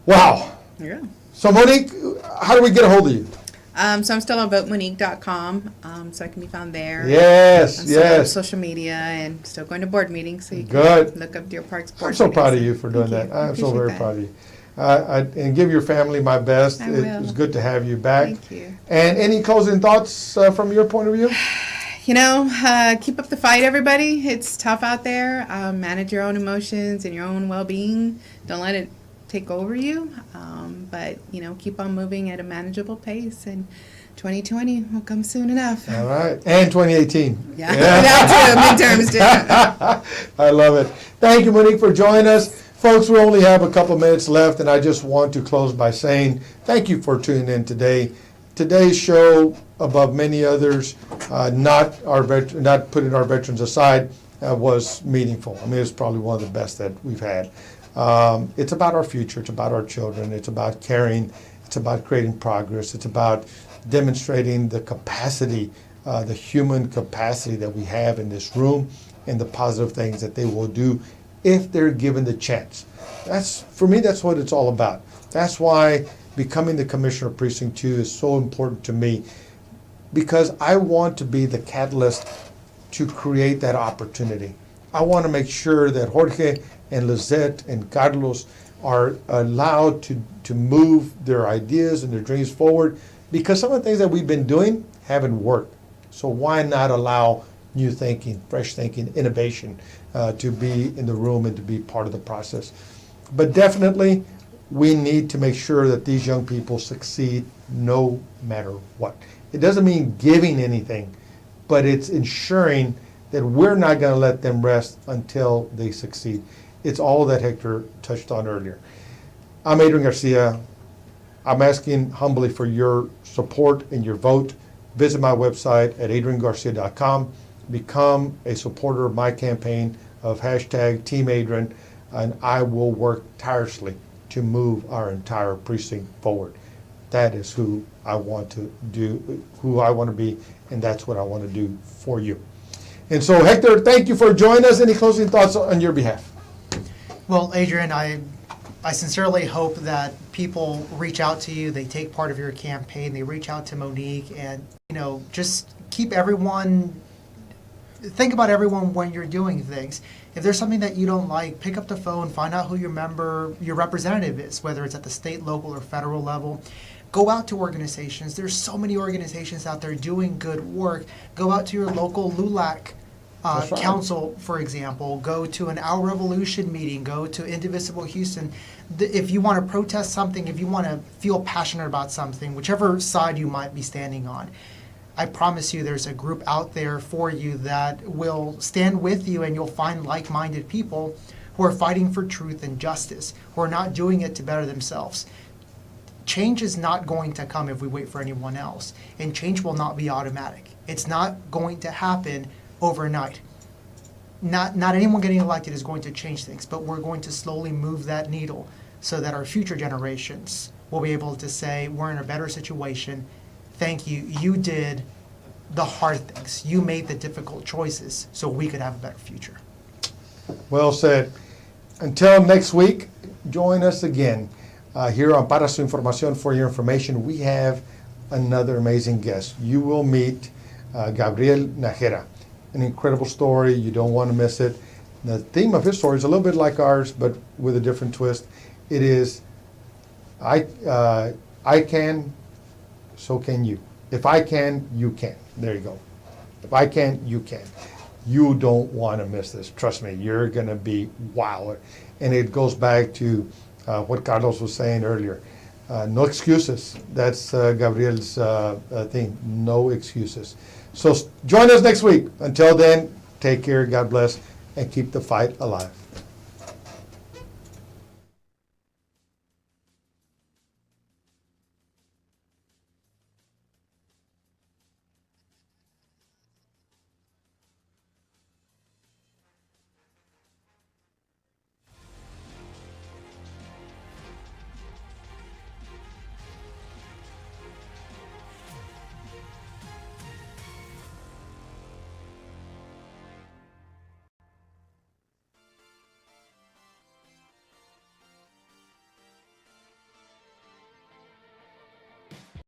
wow. Yeah. So Monique, how do we get a hold of you? So I'm still on votemonique.com, so I can be found there. Yes, I'm still on yes. social media and still going to board meetings, so you can Good. look up Deer Park's I'm board so meetings. proud of you for doing Thank that. you. I I'm so appreciate very that. proud of you. And give your family my best. I It was will. good to have you back. Thank you. And any closing thoughts from your point of view? You know, keep up the fight, everybody. It's tough out there. Manage your own emotions and your own well-being. Don't let it take over you. But, you know, keep on moving at a manageable pace. And 2020 will come soon enough. All right. And 2018. Yeah, that too. Midterms too. I love it. Thank you, Monique, for joining us. Folks, we only have a couple minutes left, and I just want to close by saying thank you for tuning in today. Today's show, above many others, not putting our veterans aside, was meaningful. I mean, it's probably one of the best that we've had. It's about our future. It's about our children. It's about caring. It's about creating progress. It's about demonstrating the capacity, the human capacity that we have in this room and the positive things that they will do if they're given the chance. For me, that's what it's all about. That's why becoming the Commissioner of Precinct 2 is so important to me, because I want to be the catalyst to create that opportunity. I want to make sure that Jorge and Lizette and Carlos are allowed to move their ideas and their dreams forward, because some of the things that we've been doing haven't worked. So why not allow new thinking, fresh thinking, innovation to be in the room and to be part of the process? But definitely, we need to make sure that these young people succeed no matter what. It doesn't mean giving anything, but it's ensuring that we're not going to let them rest until they succeed. It's all that Hector touched on earlier. I'm Adrian Garcia. I'm asking humbly for your support and your vote. Visit my website at adriangarcia.com. Become a supporter of my campaign of hashtag Team Adrian, and I will work tirelessly to move our entire precinct forward. That is who I want to do, who I want to be, and that's what I want to do for you. And so, Hector, thank you for joining us. Any closing thoughts on your behalf? Well, Adrian, I sincerely hope that people reach out to you, they take part of your campaign, they reach out to Monique, and, you know, just keep everyone, think about everyone when you're doing things. If there's something that you don't like, pick up the phone, find out who your representative is, whether it's at the state, local, or federal level. Go out to organizations. There's so many organizations out there doing good work. Go out to your local LULAC That's right. council, for example. Go to an Our Revolution meeting. Go to Indivisible Houston. If you want to protest something, if you want to feel passionate about something, whichever side you might be standing on, I promise you there's a group out there for you that will stand with you, and you'll find like-minded people who are fighting for truth and justice, who are not doing it to better themselves. Change is not going to come if we wait for anyone else, and change will not be automatic. It's not going to happen overnight. Not anyone getting elected is going to change things, but we're going to slowly move that needle so that our future generations will be able to say, we're in a better situation. Thank you. You did the hard things. You made the difficult choices so we could have a better future. Well said. Until next week, join us again here on Para Su Información. For your information, we have another amazing guest. You will meet Gabriel Najera. An incredible story. You don't want to miss it. The theme of his story is a little bit like ours, but with a different twist. It is, I can, so can you. If I can, you can. There you go. If I can, you can. You don't want to miss this. Trust me, you're going to be wow. And it goes back to what Carlos was saying earlier. No excuses. That's Gabriel's thing. No excuses. So join us next week. Until then, take care, God bless, and keep the fight alive.